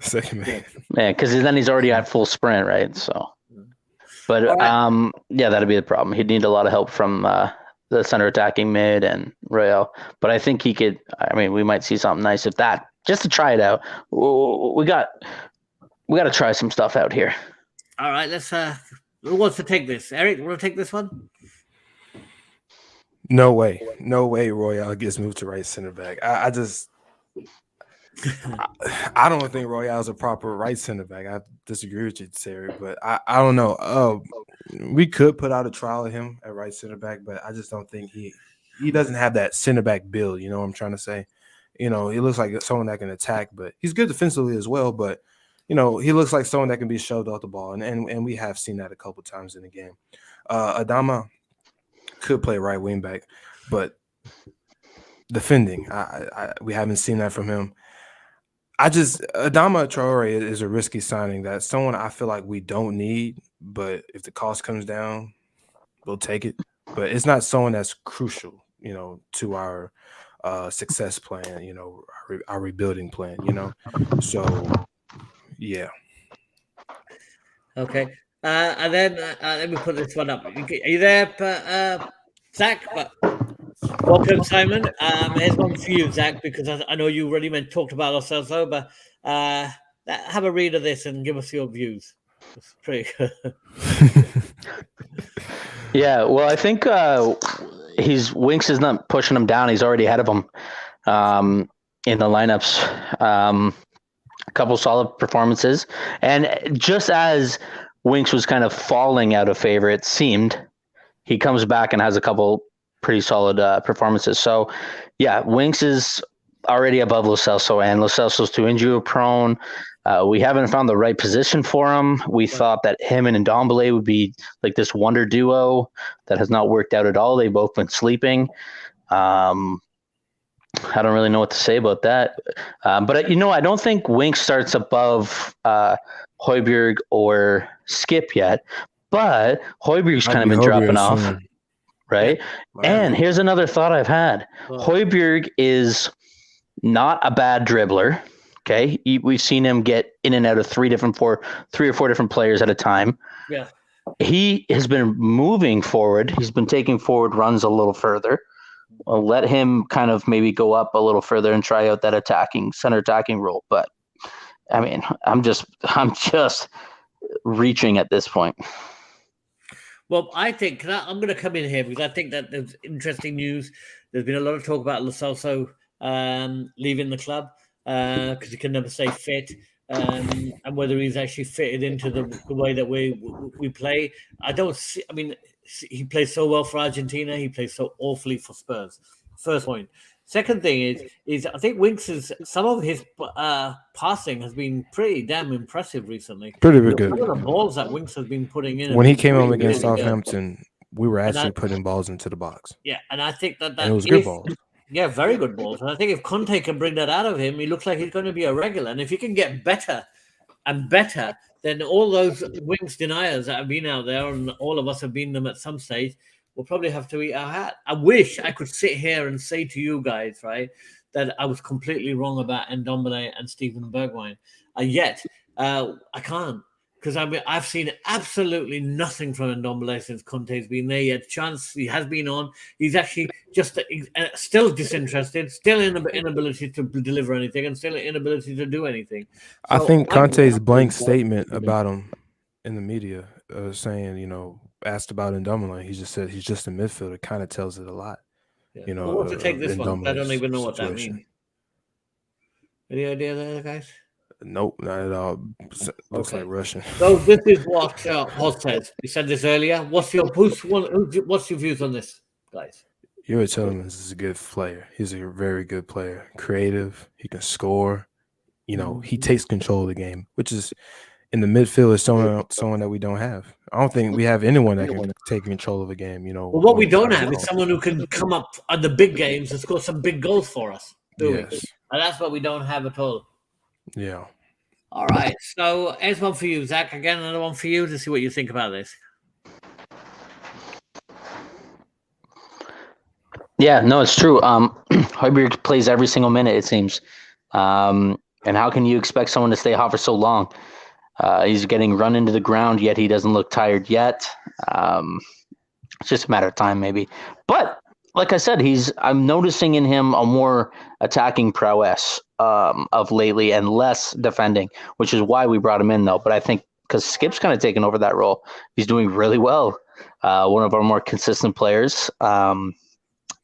second man. because then he's already at full sprint, right? So, but All right. yeah, that'd be the problem. He'd need a lot of help from the center attacking mid and Royale. But I think he could. I mean, we might see something nice if that just to try it out. We got to try some stuff out here. All right, let's. Who wants to take this? Eric, want to take this one? No way. Royale gets moved to right center back. I don't think Royale's a proper right center back. I disagree with you, Terry, but I don't know. We could put out a trial of him at right center back, but I just don't think he doesn't have that center back build. You know what I'm trying to say? He looks like someone that can attack, but he's good defensively as well. But he looks like someone that can be shoved off the ball, and we have seen that a couple times in the game. Adama could play right wing back, but defending, we haven't seen that from him. Adama Traore is a risky signing. That's someone I feel like we don't need, but if the cost comes down, we'll take it. But it's not someone that's crucial, to our success plan, our rebuilding plan, So, yeah. Okay. And then let me put this one up. Are you there, Zach? Welcome, Simon. Here's one for you, Zach, because I know you already talked about Lo Celso, but have a read of this and give us your views. It's pretty good. Yeah, well, I think Winks is not pushing him down. He's already ahead of him in the lineups. A couple solid performances, and just as Winks was kind of falling out of favor, it seemed, he comes back and has a couple pretty solid performances. So, yeah, Winks is already above Lo Celso, and Lo Celso's too injury prone. We haven't found the right position for him. We thought that him and Ndombele would be like this wonder duo that has not worked out at all. They've both been sleeping. I don't really know what to say about that. But, I don't think Winks starts above Højbjerg or Skip yet. But Højbjerg's kind of been dropping off, right? And here's another thought I've had. Højbjerg is not a bad dribbler. Okay, we've seen him get in and out of three or four different players at a time. Yeah, he has been moving forward. He's been taking forward runs a little further. I'll let him kind of maybe go up a little further and try out that center attacking role. But I mean, I'm just reaching at this point. Well, I think I'm going to come in here because I think that there's interesting news. There's been a lot of talk about Lo Celso leaving the club because he can never stay fit, and whether he's actually fitted into the way that we play. I don't see. I mean, he plays so well for Argentina. He plays so awfully for Spurs. First point. Second thing is I think some of his passing has been pretty damn impressive recently. Pretty good. Some of the balls that Winks has been putting in. When he came home against Southampton, we were actually putting balls into the box. Yeah, and I think that and it was good balls. Yeah, very good balls. And I think if Conte can bring that out of him, he looks like he's going to be a regular. And if he can get better and better, then all those Winks deniers that have been out there, and all of us have been them at some stage, we'll probably have to eat our hat. I wish I could sit here and say to you guys, right, that I was completely wrong about Ndombele and Steven Bergwijn. Yet, I can't. Because I've seen absolutely nothing from Ndombele since Conte's been there. He had a chance. He has been on. He's actually just still disinterested, still inability to deliver anything, and still inability to do anything. So I think Conte's blank statement about him in the media saying, asked about Ndombele, he just said he's just a midfielder, kind of tells it a lot. Yeah. Who wants to take this one? I don't even know what that means. Any idea there, guys? Nope, not at all. Looks like Russian. So this is what Hoss says. He said this earlier. What's your views on this, guys? You were telling us he's a good player. He's a very good player. Creative. He can score. He takes control of the game, which is in the midfield is someone that we don't have. I don't think we have anyone that can take control of a game. Well, what we don't have is someone who can come up at the big games and score some big goals for us. Yes. And that's what we don't have at all. Yeah. All right. So here's one for you, Zach. Again, another one for you to see what you think about this. Yeah, no, it's true. Højbjerg plays every single minute, it seems. And how can you expect someone to stay hot for so long? He's getting run into the ground, yet he doesn't look tired yet. It's just a matter of time, maybe. But like I said, I'm noticing in him a more attacking prowess of lately and less defending, which is why we brought him in, though. But I think because Skip's kind of taken over that role, he's doing really well. One of our more consistent players.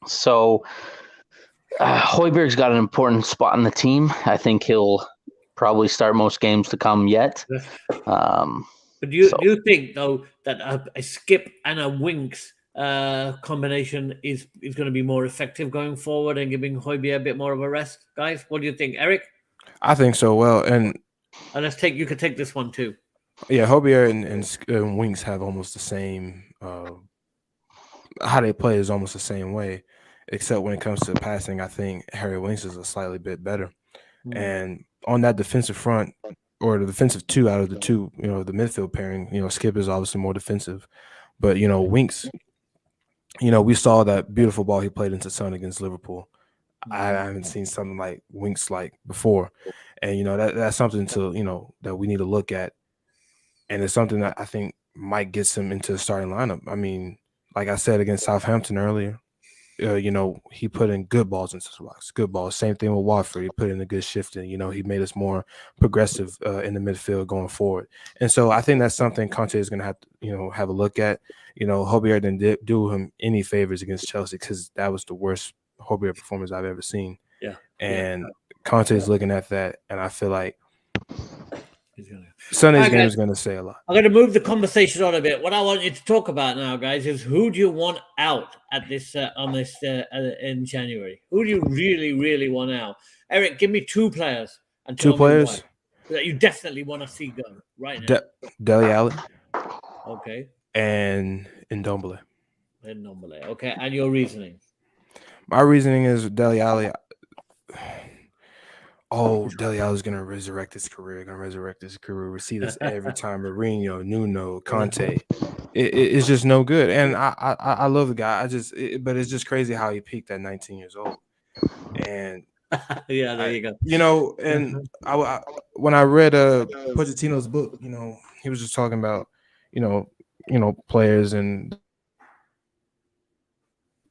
So Højbjerg's got an important spot in the team. I think he'll probably start most games to come yet. But do you think, though, that a Skip and a Winks combination is going to be more effective going forward and giving Højbjerg a bit more of a rest, guys? What do you think, Eric? I think so. Well, and you can take this one too. yeah, Højbjerg and Winks have almost the same. How they play is almost the same way, except when it comes to passing, I think Harry Winks is a slightly bit better. And on that defensive front, or the defensive two out of the two, the midfield pairing, Skip is obviously more defensive. But, Winks, we saw that beautiful ball he played into Son against Liverpool. I haven't seen something like Winks like before. And, that's something that we need to look at. And it's something that I think might get him into the starting lineup. I mean, like I said against Southampton earlier, he put in good balls into the box, good balls. Same thing with Watford. He put in a good shift, and he made us more progressive in the midfield going forward. And so I think that's something Conte is going to have to, have a look at. Højbjerg didn't do him any favors against Chelsea because that was the worst Højbjerg performance I've ever seen. Yeah. And Conte is looking at that, and I feel like Sunday's game is going to say a lot. I'm going to move the conversation on a bit. What I want you to talk about now, guys, is who do you want out at this in January? Who do you really, really want out? Eric, give me two players. And Two players that you definitely want to see go right now. Dele Alli. Okay. And Ndombele. Okay, and your reasoning? My reasoning is Dele Alli. Dele Alli is going to resurrect his career. We see this every time. Mourinho, Nuno, Conte. It's just no good. And I love the guy. But it's just crazy how he peaked at 19 years old. And yeah, there you go. And I when I read Pochettino's book, he was just talking about, players and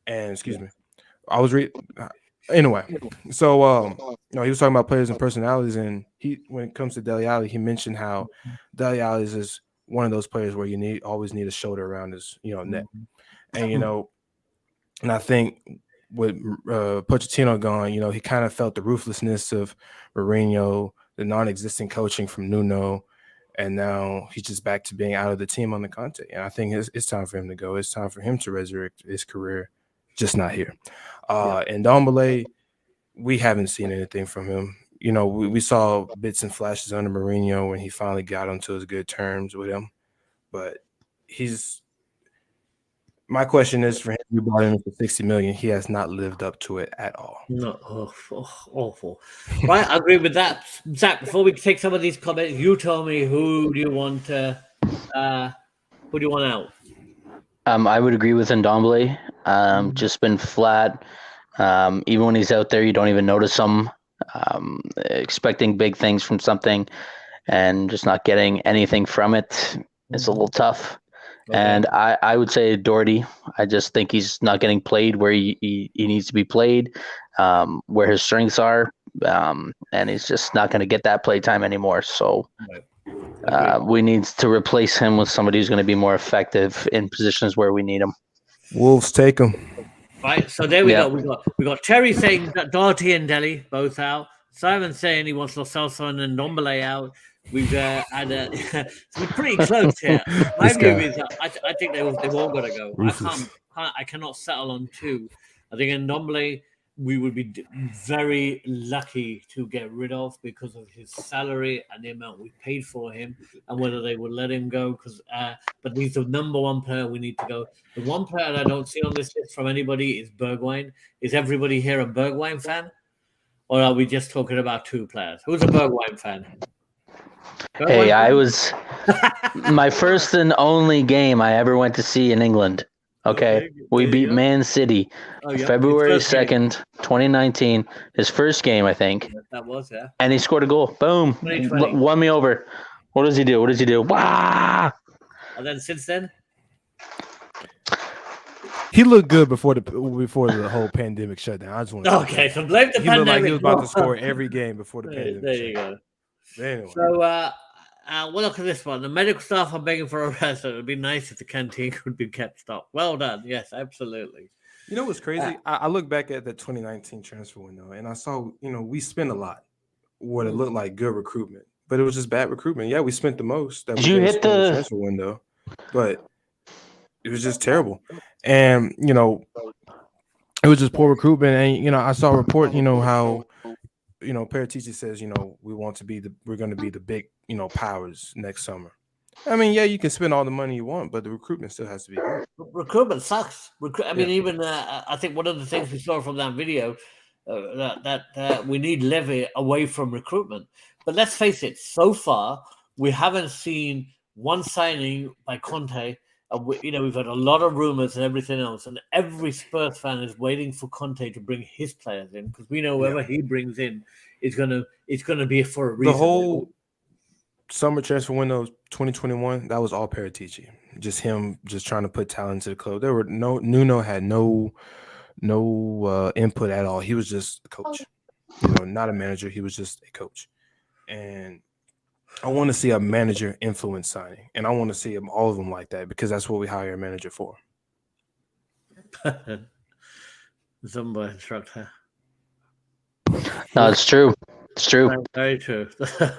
excuse me. I was reading. Anyway, so he was talking about players and personalities, and when it comes to Dele Alli, he mentioned how Dele Alli is one of those players where you always need a shoulder around his neck, and and I think with Pochettino gone, he kind of felt the ruthlessness of Mourinho, the non-existent coaching from Nuno, and now he's just back to being out of the team on the Conte, and I think it's time for him to go. It's time for him to resurrect his career, just not here. And Ndombele, we haven't seen anything from him. We saw bits and flashes under Mourinho when he finally got onto his good terms with him. But my question is for him, we brought him for $60 million. He has not lived up to it at all. No, awful. Right, I agree with that. Zach, before we take some of these comments, you tell me who do you want out? I would agree with Ndombele. Just been flat. Even when he's out there, you don't even notice him. Expecting big things from something and just not getting anything from it is a little tough. Okay. And I would say Doherty. I just think he's not getting played where he needs to be played, where his strengths are, and he's just not going to get that play time anymore. So we need to replace him with somebody who's going to be more effective in positions where we need him. Wolves take him. Right, so there we go. We got Terry saying that Doherty and Dele both out. Simon saying he wants Lo Celso and Ndombele out. We've had we're pretty close here. My view is I think they've all got to go. I cannot settle on two. I think Ndombele we would be very lucky to get rid of because of his salary and the amount we paid for him, and whether they would let him go. But he's the number one player we need to go. The one player I don't see on this list from anybody is Bergwijn. Is everybody here a Bergwijn fan, or are we just talking about two players? Who's a Bergwijn fan? I was my first and only game I ever went to see in England. Okay, we there you beat go. Man City Oh, yeah. February His first game. 2nd, 2019. His first game, I think. Yes, that was, yeah. And he scored a goal. Boom. 2020. Won me over. What does he do? What does he do? Wow. And then since then, He looked good before the whole pandemic shutdown. I just want to okay, so blame the he looked like pandemic. he was about to score every game before the There, pandemic. there you shutdown. go. But anyway, So, we'll look at this one. The medical staff are begging for a rest. It would be nice if the canteen could be kept stocked. Well done. Yes, absolutely. you know what's crazy? I look back at the 2019 transfer window and I saw, we spent a lot. What it looked like good recruitment, but it was just bad recruitment. Yeah, we spent the most. That Did we you ever hit spent in the- transfer window, but it was just terrible. And it was just poor recruitment. And I saw a report. How Paratici says we're going to be the big powers next summer. I mean, yeah, you can spend all the money you want, but the recruitment still has to be good. Recruitment sucks. I mean, Yeah. even I think one of the things we saw from that video that we need Levy away from recruitment. But let's face it, so far we haven't seen one signing by Conte. We've had a lot of rumors and everything else, and every Spurs fan is waiting for Conte to bring his players in because we know whoever he brings in is gonna be for a reason. The whole summer transfer window 2021, that was all Paratici. Just him just trying to put talent to the club. There were Nuno had no input at all. He was just a coach. Not a manager. He was just a coach. And I want to see a manager influence signing. And I want to see all of them like that because that's what we hire a manager for. Zumba instructor. No, it's true. It's true. Very true.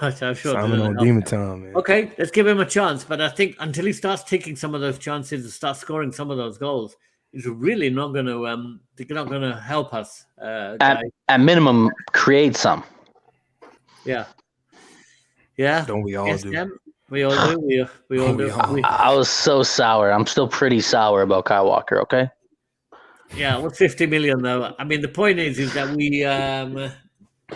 I'm sure. Simon on Demon Time, man. Okay, let's give him a chance. But I think until he starts taking some of those chances and starts scoring some of those goals, it's really not going to. They're not going to help us. At minimum, create some. Yeah. Yeah. Don't we all Yes, do? Sam? We all do. We all do. I was so sour. I'm still pretty sour about Kyle Walker. Okay. Yeah, well, 50 million though. I mean, the point is that we.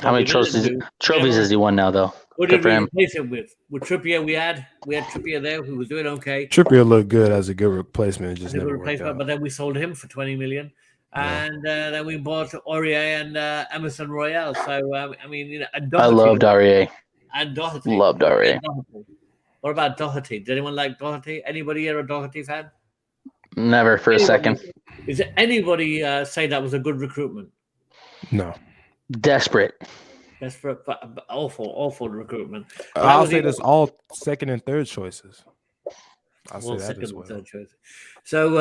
How many trophies has he won now, though? What Good did for we him. replace him with? With Trippier, we had Trippier there who was doing okay. Trippier looked good as a good replacement. It just As a never good worked replacement, out. but then we sold him for 20 million. And then we bought Aurier and Emerson Royale. So, I mean, and I Doherty. loved Aurier. And Doherty. Loved Aurier. What about Doherty? Did anyone like Doherty? Anybody here a Doherty fan? Never for a second. Is there anybody say that was a good recruitment? No. Desperate. Desperate, awful recruitment. I'll say this: all second and third choices. I'll say Well, that second as and well. third choice. So,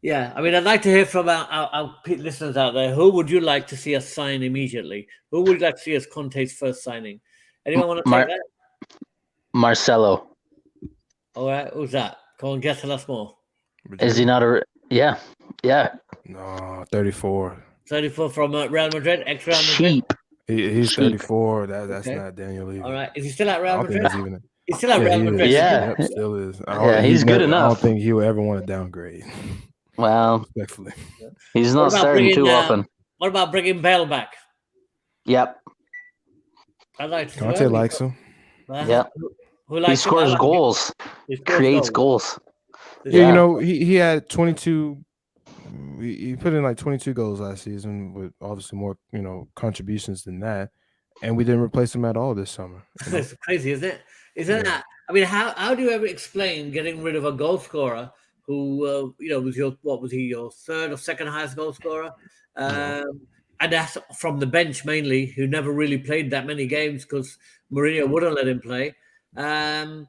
yeah, I mean, I'd like to hear from our listeners out there. Who would you like to see us sign immediately? Who would you like to see as Conte's first signing? Anyone want to take that? Marcelo. All right, who's that? Come on, guess us more. Is he not a? Yeah. No, 34. 34 from Real Madrid, ex-Real Madrid. Cheap. He's Cheap. 34. That's Okay. not Daniel Levy. All right, is he still at I Real don't think Madrid? he's even. He's still at Real he is. Madrid. Yeah. Yep, still is. Yeah, he's good I enough. don't think he will ever want to downgrade. Well, Respectfully. he's What not about starting bringing, too often. What about bringing Bale back? Yep. I like to. Conte likes him. Yeah. Who He likes him? I scores like him. goals. He scores Creates goals. Yeah, Yeah. he had 22. He put in like 22 goals last season with obviously more contributions than that, and we didn't replace him at all this summer. It's crazy, isn't it? Isn't that? I mean, how do you ever explain getting rid of a goal scorer who was your third or second highest goal scorer, and that's from the bench mainly, who never really played that many games because Mourinho wouldn't let him play, and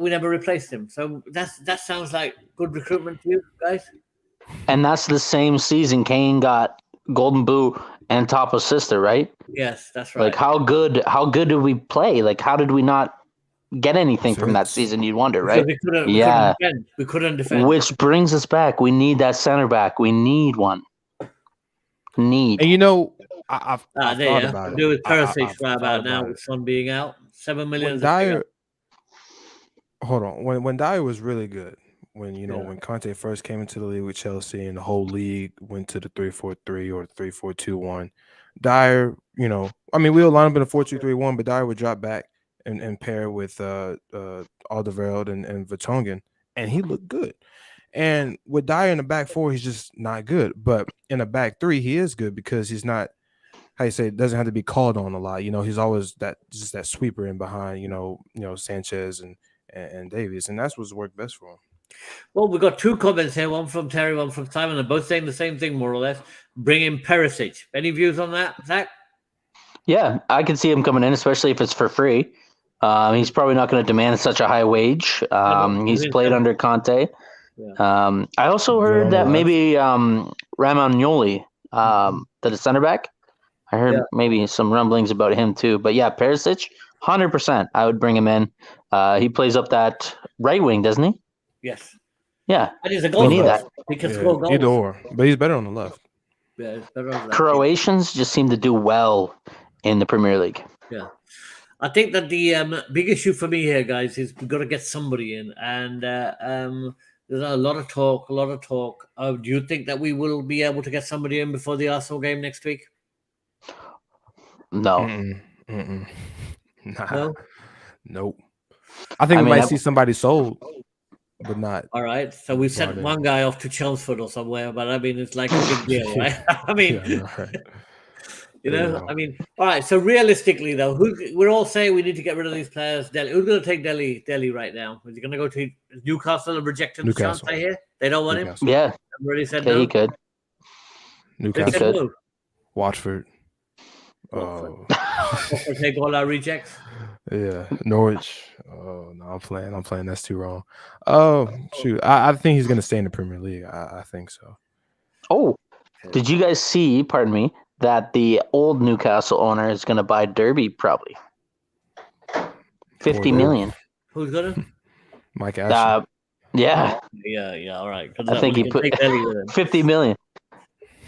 we never replaced him. So that sounds like good recruitment to you guys. And that's the same season Kane got Golden Boot and top assister, right? Yes, that's right. Like how good did we play? Like how did we not get anything from that season? You'd wonder, right? Because we couldn't defend. Which brings us back. We need that center back. We need one. And I've thought there, about it. do with Perisic I've right thought about now about with it. Son being out. 7 million. When is a figure. Dyer, hold on. When Dyer was really good, when Conte first came into the league with Chelsea and the whole league went to the 3-4-3 or 3-4-2-1, Dyer, I mean, we'll line up in a 4-2-3-1, but Dyer would drop back and pair with Alderweireld and Vertonghen, and he looked good. And with Dyer in the back four, he's just not good. But in the back three, he is good because he's not, how you say, it doesn't have to be called on a lot. He's always that sweeper in behind, Sanchez and Davies, and that's what's worked best for him. Well, we've got two comments here, one from Terry, one from Simon. They're both saying the same thing, more or less. Bring in Perisic. Any views on that, Zach? Yeah, I can see him coming in, especially if it's for free. He's probably not going to demand such a high wage. He's played under Conte. Yeah. I also heard that maybe Romagnoli, the center back. I heard maybe some rumblings about him too. But yeah, Perisic, 100%. I would bring him in. He plays up that right wing, doesn't he? Yes. Yeah. And he's a goal. We need that. He can score goals. Either or, but he's better on the left. Yeah, he's better on the left. Croatians just seem to do well in the Premier League. Yeah. I think that the big issue for me here, guys, is we've got to get somebody in. And there's a lot of talk. Do you think that we will be able to get somebody in before the Arsenal game next week? No. Nah. No? Nope. I think we might see somebody sold, but not. All right. So we sent one guy off to Chelmsford or somewhere, but I mean, it's like a big deal, right? I mean, I mean, all right. So realistically, though, we're all saying we need to get rid of these players. Who's going to take Delhi right now? Is he going to go to Newcastle and reject him? Chance I hear they don't want him. Yeah, I've already said no. He could. Newcastle, no. Watford. Take all our rejects. Yeah, Norwich. Oh no, I'm playing. That's too wrong. Oh shoot, I think he's going to stay in the Premier League. I think so. Oh, did you guys see? Pardon me. That the old Newcastle owner is going to buy Derby probably 50 million. Who's gonna? Mike Ashley. Yeah. All right. I think he put 50 million.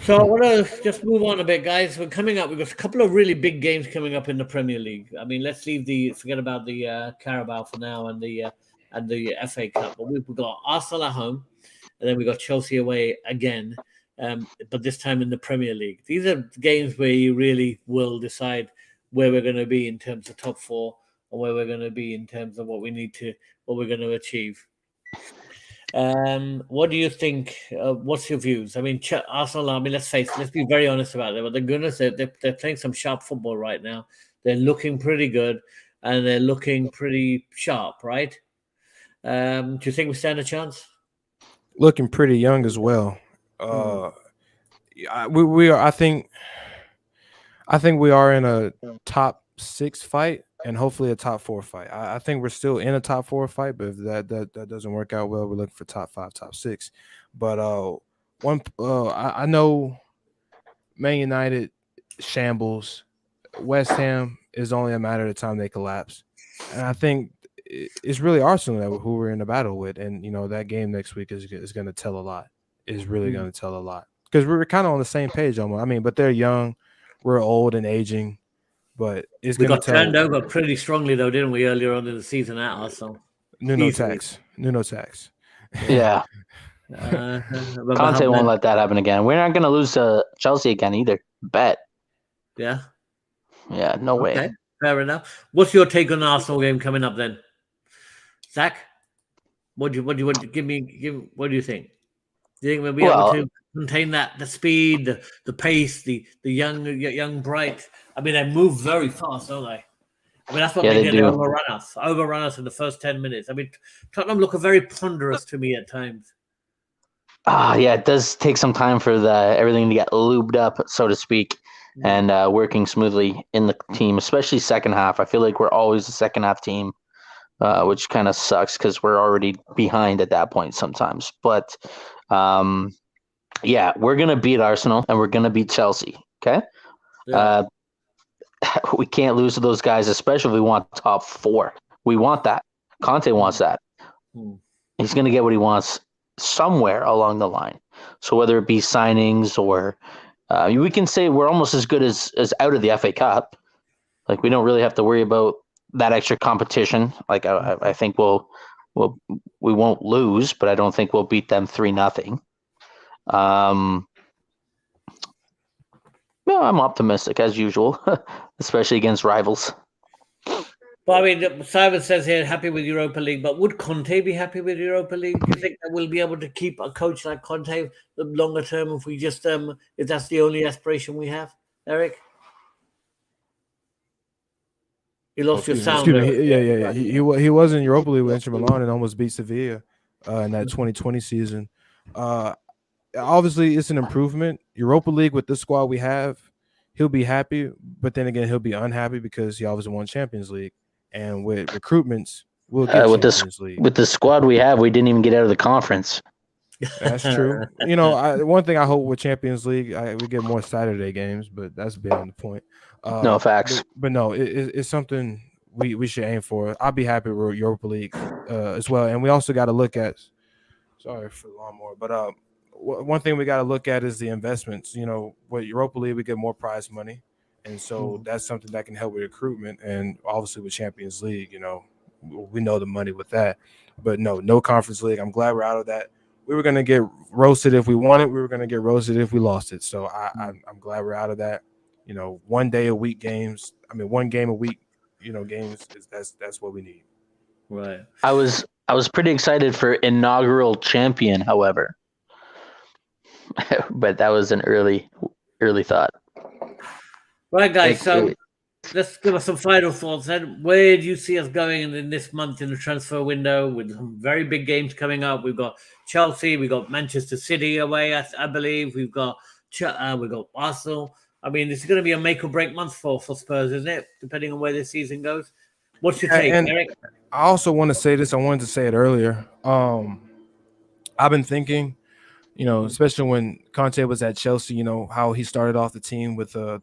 So I want to just move on a bit, guys. We're coming up. We've got a couple of really big games coming up in the Premier League. I mean, let's forget about the Carabao for now and the FA Cup. But we've got Arsenal at home, and then we've got Chelsea away again. But this time in the Premier League. These are games where you really will decide where we're going to be in terms of top four, or where we're going to be in terms of what we're going to achieve. What do you think? What's your views? I mean, Arsenal. I mean, let's be very honest about it. But the goodness, they're playing some sharp football right now. They're looking pretty good, and they're looking pretty sharp, right? Do you think we stand a chance? Looking pretty young as well. We are. I think we are in a top 6 fight and hopefully a top 4 fight. I think we're still in a top 4 fight, but if that doesn't work out well, we're looking for top 5, top 6. But I know Man United shambles. West Ham is only a matter of time they collapse, and I think it's really Arsenal who we're in a battle with, and that game next week is going to tell a lot. Is really going to tell a lot because we're kind of on the same page almost. I mean, but they're young, we're old and aging, but it's going to tell. We got turned over pretty strongly though, didn't we, earlier on in the season at Arsenal? Nuno tax. Yeah. Conte won't let that happen again. We're not going to lose to Chelsea again either. Bet. Yeah. Yeah. No way. Fair enough. What's your take on the Arsenal game coming up then, Zach? What do you think? Do you think we'll be able to contain the speed, the pace, the young bright? I mean, they move very fast, don't they? I mean, that's what they did. They overrun us in the first 10 minutes. I mean, Tottenham look very ponderous to me at times. Yeah, it does take some time for everything to get lubed up, so to speak, and working smoothly in the team, especially second half. I feel like we're always a second half team, which kind of sucks because we're already behind at that point sometimes. But yeah, we're going to beat Arsenal and we're going to beat Chelsea. Okay. Yeah. We can't lose to those guys, especially if we want top 4. We want that. Conte wants that. He's going to get what he wants somewhere along the line. So whether it be signings or we can say we're almost as good as out of the FA Cup. Like we don't really have to worry about that extra competition. Like I think we won't lose, but I don't think we'll beat them 3-0. Yeah, I'm optimistic as usual, especially against rivals. But I mean, Simon says here, happy with Europa League. But would Conte be happy with Europa League? Do you think that we'll be able to keep a coach like Conte the longer term if we just if that's the only aspiration we have, Eric? You lost your sound. Excuse me. Eric. Yeah. He was in Europa League with Inter Milan and almost beat Sevilla in that 2020 season. Obviously, it's an improvement. Europa League with this squad we have, he'll be happy, but then again, he'll be unhappy because he obviously won Champions League. And with recruitments, we'll get Champions League. With the squad we have, we didn't even get out of the conference. That's true. One thing I hope with Champions League, we get more Saturday games, but that's beyond the point. No facts. But no, it's something we should aim for. I'll be happy with Europa League as well. And we also got to look at. Sorry for the lawnmower, but one thing we got to look at is the investments. With Europa League, we get more prize money, and so that's something that can help with recruitment. And obviously with Champions League, we know the money with that. But no Conference League. I'm glad we're out of that. We were going to get roasted if we won it. We were going to get roasted if we lost it. So I'm glad we're out of that. 1 day a week games. I mean, 1 game a week. Games. That's what we need. Right. I was pretty excited for inaugural champion, however, but that was an early thought. Right, guys. So let's give us some final thoughts. Then, where do you see us going in this month in the transfer window with some very big games coming up? We've got Chelsea, we've got Manchester City away, I believe. We've got Arsenal. I mean, this is going to be a make or break month for Spurs, isn't it? Depending on where this season goes. What's your take, Eric? I also want to say this. I wanted to say it earlier. I've been thinking, especially when Conte was at Chelsea, how he started off the team with the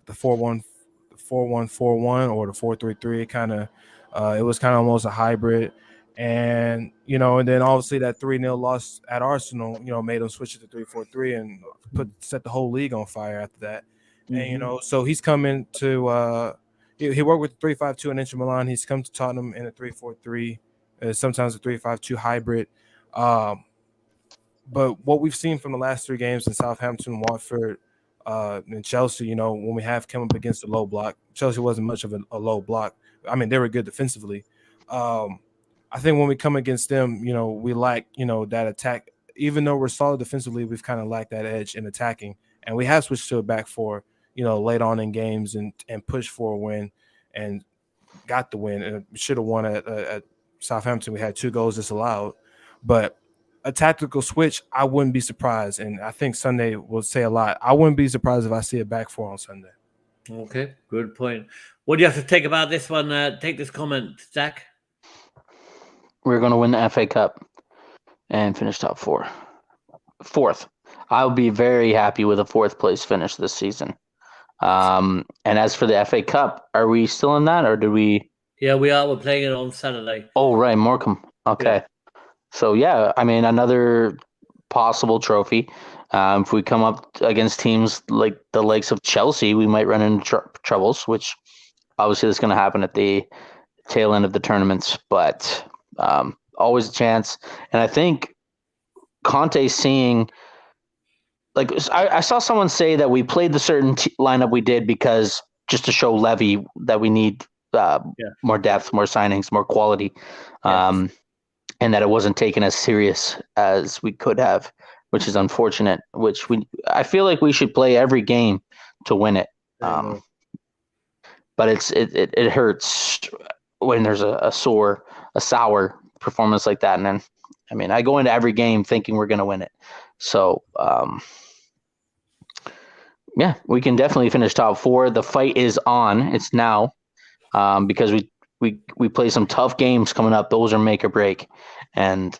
4-1-4-1 or the 4-3-3. Kind of, it was kind of almost a hybrid. And then obviously that 3-0 loss at Arsenal, made him switch it to 3-4-3 and set the whole league on fire after that. Mm-hmm. And so he's coming to. He worked with 3-5-2 in Inter Milan. He's come to Tottenham in a 3-4-3, sometimes a 3-5-2 hybrid. But what we've seen from the last 3 games in Southampton, Watford, and Chelsea, when we have come up against a low block, Chelsea wasn't much of a low block. I mean, they were good defensively. I think when we come against them, we lack, that attack. Even though we're solid defensively, we've kind of lacked that edge in attacking. And we have switched to a back four, late on in games and pushed for a win and got the win. And should have won at Southampton. We had 2 goals disallowed. But a tactical switch, I wouldn't be surprised. And I think Sunday will say a lot. I wouldn't be surprised if I see a back four on Sunday. Okay, good point. What do you have to take about this one? Take this comment, Zach. We're going to win the FA Cup and finish top 4. 4th. I'll be very happy with a 4th place finish this season. And as for the FA Cup, are we still in that or do we? Yeah, we are. We're playing it on Saturday. Oh, right. Morecambe. Okay. Yeah. So, yeah, I mean, another possible trophy. If we come up against teams like the likes of Chelsea, we might run into troubles, which obviously is going to happen at the tail end of the tournaments. But always a chance. And I think Conte seeing – like I saw someone say that we played the certain lineup we did because just to show Levy that we need more depth, more signings, more quality, and that it wasn't taken as serious as we could have, which is unfortunate. I feel like we should play every game to win it, but it hurts when there's a sour performance like that. And then, I mean, I go into every game thinking we're going to win it. So, yeah, we can definitely finish top 4. The fight is on. It's now, because we play some tough games coming up. Those are make or break. And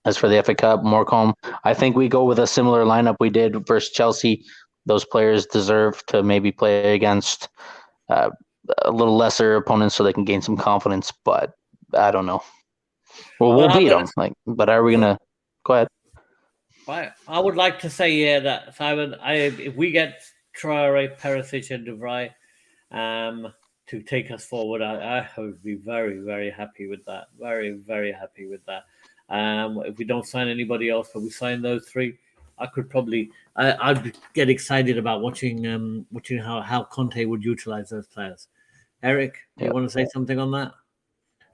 as for the FA Cup, Morecambe, I think we go with a similar lineup we did versus Chelsea. Those players deserve to maybe play against a little lesser opponents so they can gain some confidence. But I don't know. Well, we'll beat them. But are we gonna go ahead? I would like to say that Simon, if we get Traore, Perisic, and De Vrij to take us forward, I would be very, very happy with that. Very, very happy with that. If we don't sign anybody else, but we sign those 3, I could probably I'd get excited about watching how Conte would utilize those players. Eric, you Yep. want to say something on that?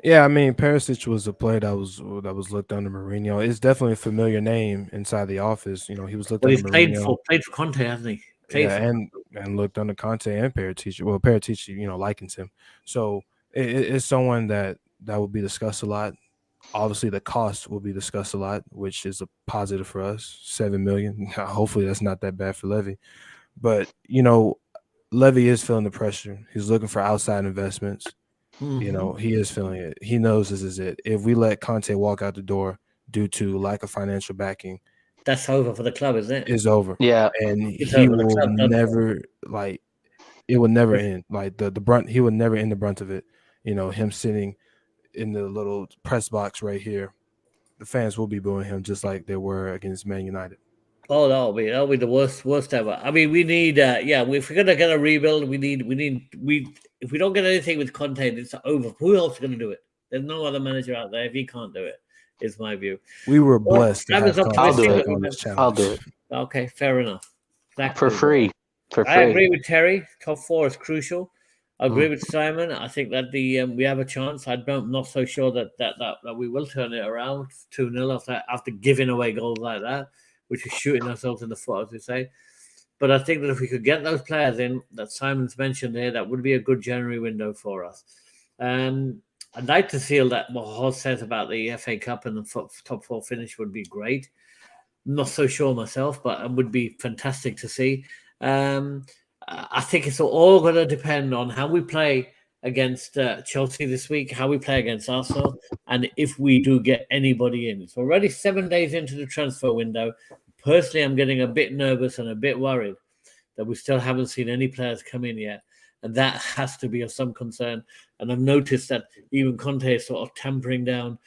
Yeah, I mean, Perisic was a player that was looked under Mourinho. It's definitely a familiar name inside the office. You know, he was looked Well, under he's played Mourinho. for Conte, hasn't he? Played Yeah, for and looked under Conte and Paratici. Well, Paratici, you know, likens him. So it's someone that will be discussed a lot. Obviously, the cost will be discussed a lot, which is a positive for us. 7 million. Hopefully, that's not that bad for Levy. But you know, Levy is feeling the pressure. He's looking for outside investments. You know, he is feeling it. He knows this is it. If we let Conte walk out the door due to lack of financial backing, That's over for the club, isn't it? it's over. Yeah, And It's he over. The will club done. never like it will never end. Like the brunt, he would never end the brunt of it. You know, him sitting in the little press box right here, the fans will be booing him just like they were against Man United. Oh, that'll be the worst ever. I mean, we need if we're gonna get a rebuild, if we don't get anything with Conte, it's over. Who else is gonna do it? There's no other manager out there if he can't do it, is my view. We were Well, blessed to that have was Conte I'll do take it. on this challenge. I'll do it Okay, fair enough. for Exactly. free. For I free. agree with Terry. Top 4 is crucial. I agree with Simon. I think that we have a chance. I'm not so sure that we will turn it around 2-0 after giving away goals like that, which is shooting ourselves in the foot, as we say. But I think that if we could get those players in that Simon's mentioned there, that would be a good January window for us. I'd like to feel that what Horst says about the FA Cup and the top 4 finish would be great. Not so sure myself, but it would be fantastic to see. I think it's all going to depend on how we play against Chelsea this week, how we play against Arsenal, and if we do get anybody in. It's already 7 days into the transfer window. Personally, I'm getting a bit nervous and a bit worried that we still haven't seen any players come in yet. And that has to be of some concern. And I've noticed that even Conte is sort of tempering down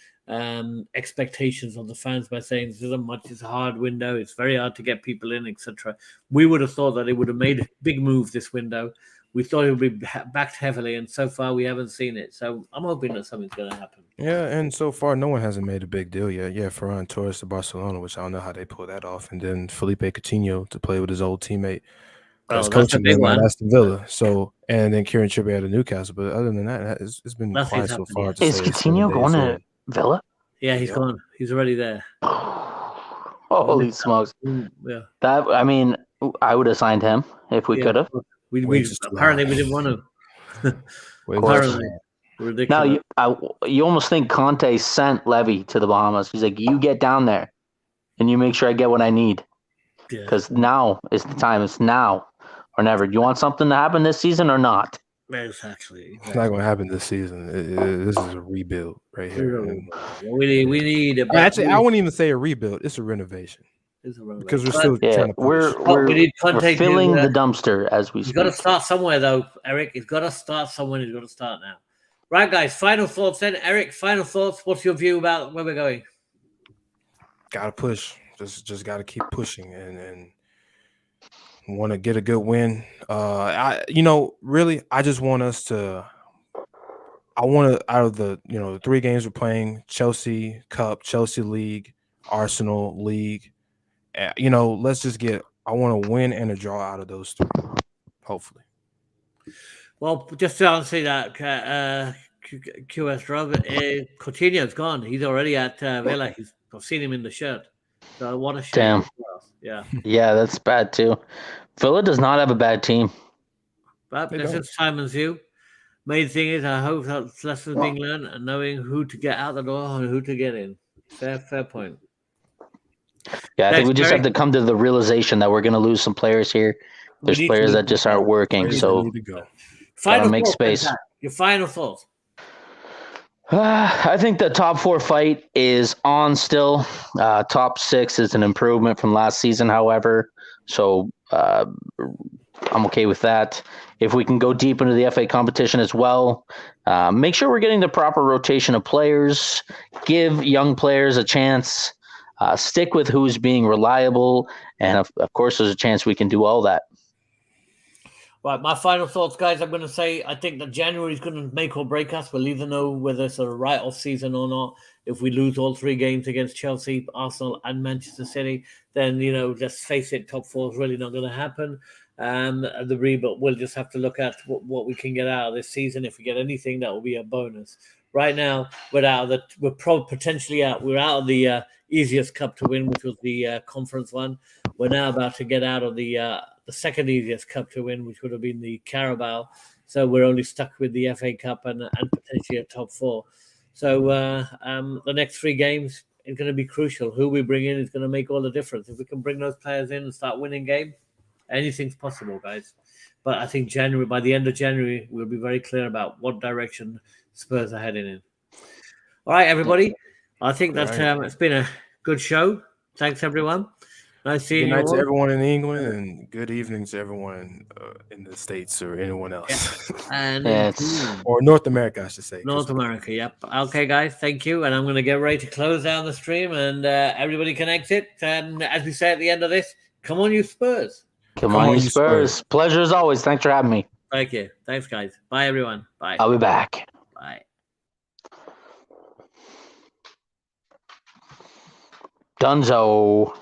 expectations of the fans by saying this isn't much, it's a hard window, it's very hard to get people in, etc. We would have thought that it would have made a big move this window. We thought it would be backed heavily, and so far we haven't seen it. So I'm hoping that something's going to happen. Yeah, and so far no one hasn't made a big deal yet. Yeah, Ferran Torres to Barcelona, which I don't know how they pull that off, and then Felipe Coutinho to play with his old teammate. That's coaching him at Aston Villa. So, and then Kieran Trippier to Newcastle. But other than that, it's been quiet so far. Is Coutinho going to Villa? Yeah, he's gone. He's already there. Holy smokes! Yeah. That, I mean, I would have signed him if we could have. We apparently we didn't want to. Apparently, ridiculous. Now you almost think Conte sent Levy to the Bahamas. He's like, you get down there, and you make sure I get what I need. Because now is the time. It's now or never. Do you want something to happen this season or not? Exactly. It's not going to happen this season. This is a rebuild right here. We need. Actually, I wouldn't even say a rebuild. It's a renovation. Because we're still trying to. We're filling the dumpster as we speak. He's got to start somewhere, though, Eric. He's got to start somewhere. He's got to start now. Right, guys. Final thoughts then, Eric. Final thoughts. What's your view about where we're going? Got to push. Just got to keep pushing and want to get a good win. Really, I just want us to. I want to, out of the the 3 games we're playing: Chelsea Cup, Chelsea League, Arsenal League. Let's just get. I want to win and a draw out of those 3, hopefully. Well, just to answer that, QS Rob, Coutinho's gone. He's already at Villa. I've seen him in the shirt. So what a shame. Damn. Yeah, that's bad too. Villa does not have a bad team. But this is Simon's view. Main thing is, I hope that lessons being learned and knowing who to get out the door and who to get in. Fair point. Yeah, I think we just have to come to the realization that we're going to lose some players here. There's players that just aren't working, so gotta make space. Your final thoughts. I think the top 4 fight is on still. Top 6 is an improvement from last season, however. So I'm okay with that. If we can go deep into the FA competition as well, make sure we're getting the proper rotation of players, give young players a chance, stick with who's being reliable, and of course there's a chance we can do all that. Right, my final thoughts, guys. I'm going to say I think that January is going to make or break us. We'll either know whether it's a write-off season or not. If we lose all 3 games against Chelsea, Arsenal, and Manchester City, then, let's face it, top 4 is really not going to happen. the rebuild. We'll just have to look at what we can get out of this season. If we get anything, that will be a bonus. Right now, we're potentially out. We're out of the easiest cup to win, which was the conference one. We're now about to get out of the second easiest cup to win, which would have been the Carabao. So we're only stuck with the FA Cup and potentially a top four. So the next 3 games is going to be crucial. Who we bring in is going to make all the difference. If we can bring those players in and start winning games, anything's possible, guys. But I think by the end of January, we'll be very clear about what direction Spurs are heading in. All right, everybody. I think that it's been a good show. Thanks, everyone. Nice seeing you all. Good night to everyone in England, and good evening to everyone in the States or anyone else. And or North America, I should say. North America, yep. Okay, guys, thank you. And I'm going to get ready to close down the stream, and everybody can exit. And as we say at the end of this, come on, you Spurs. Come on, you Spurs. Pleasure as always. Thanks for having me. Thank you. Thanks, guys. Bye, everyone. Bye. I'll be back. Bye. Dunzo.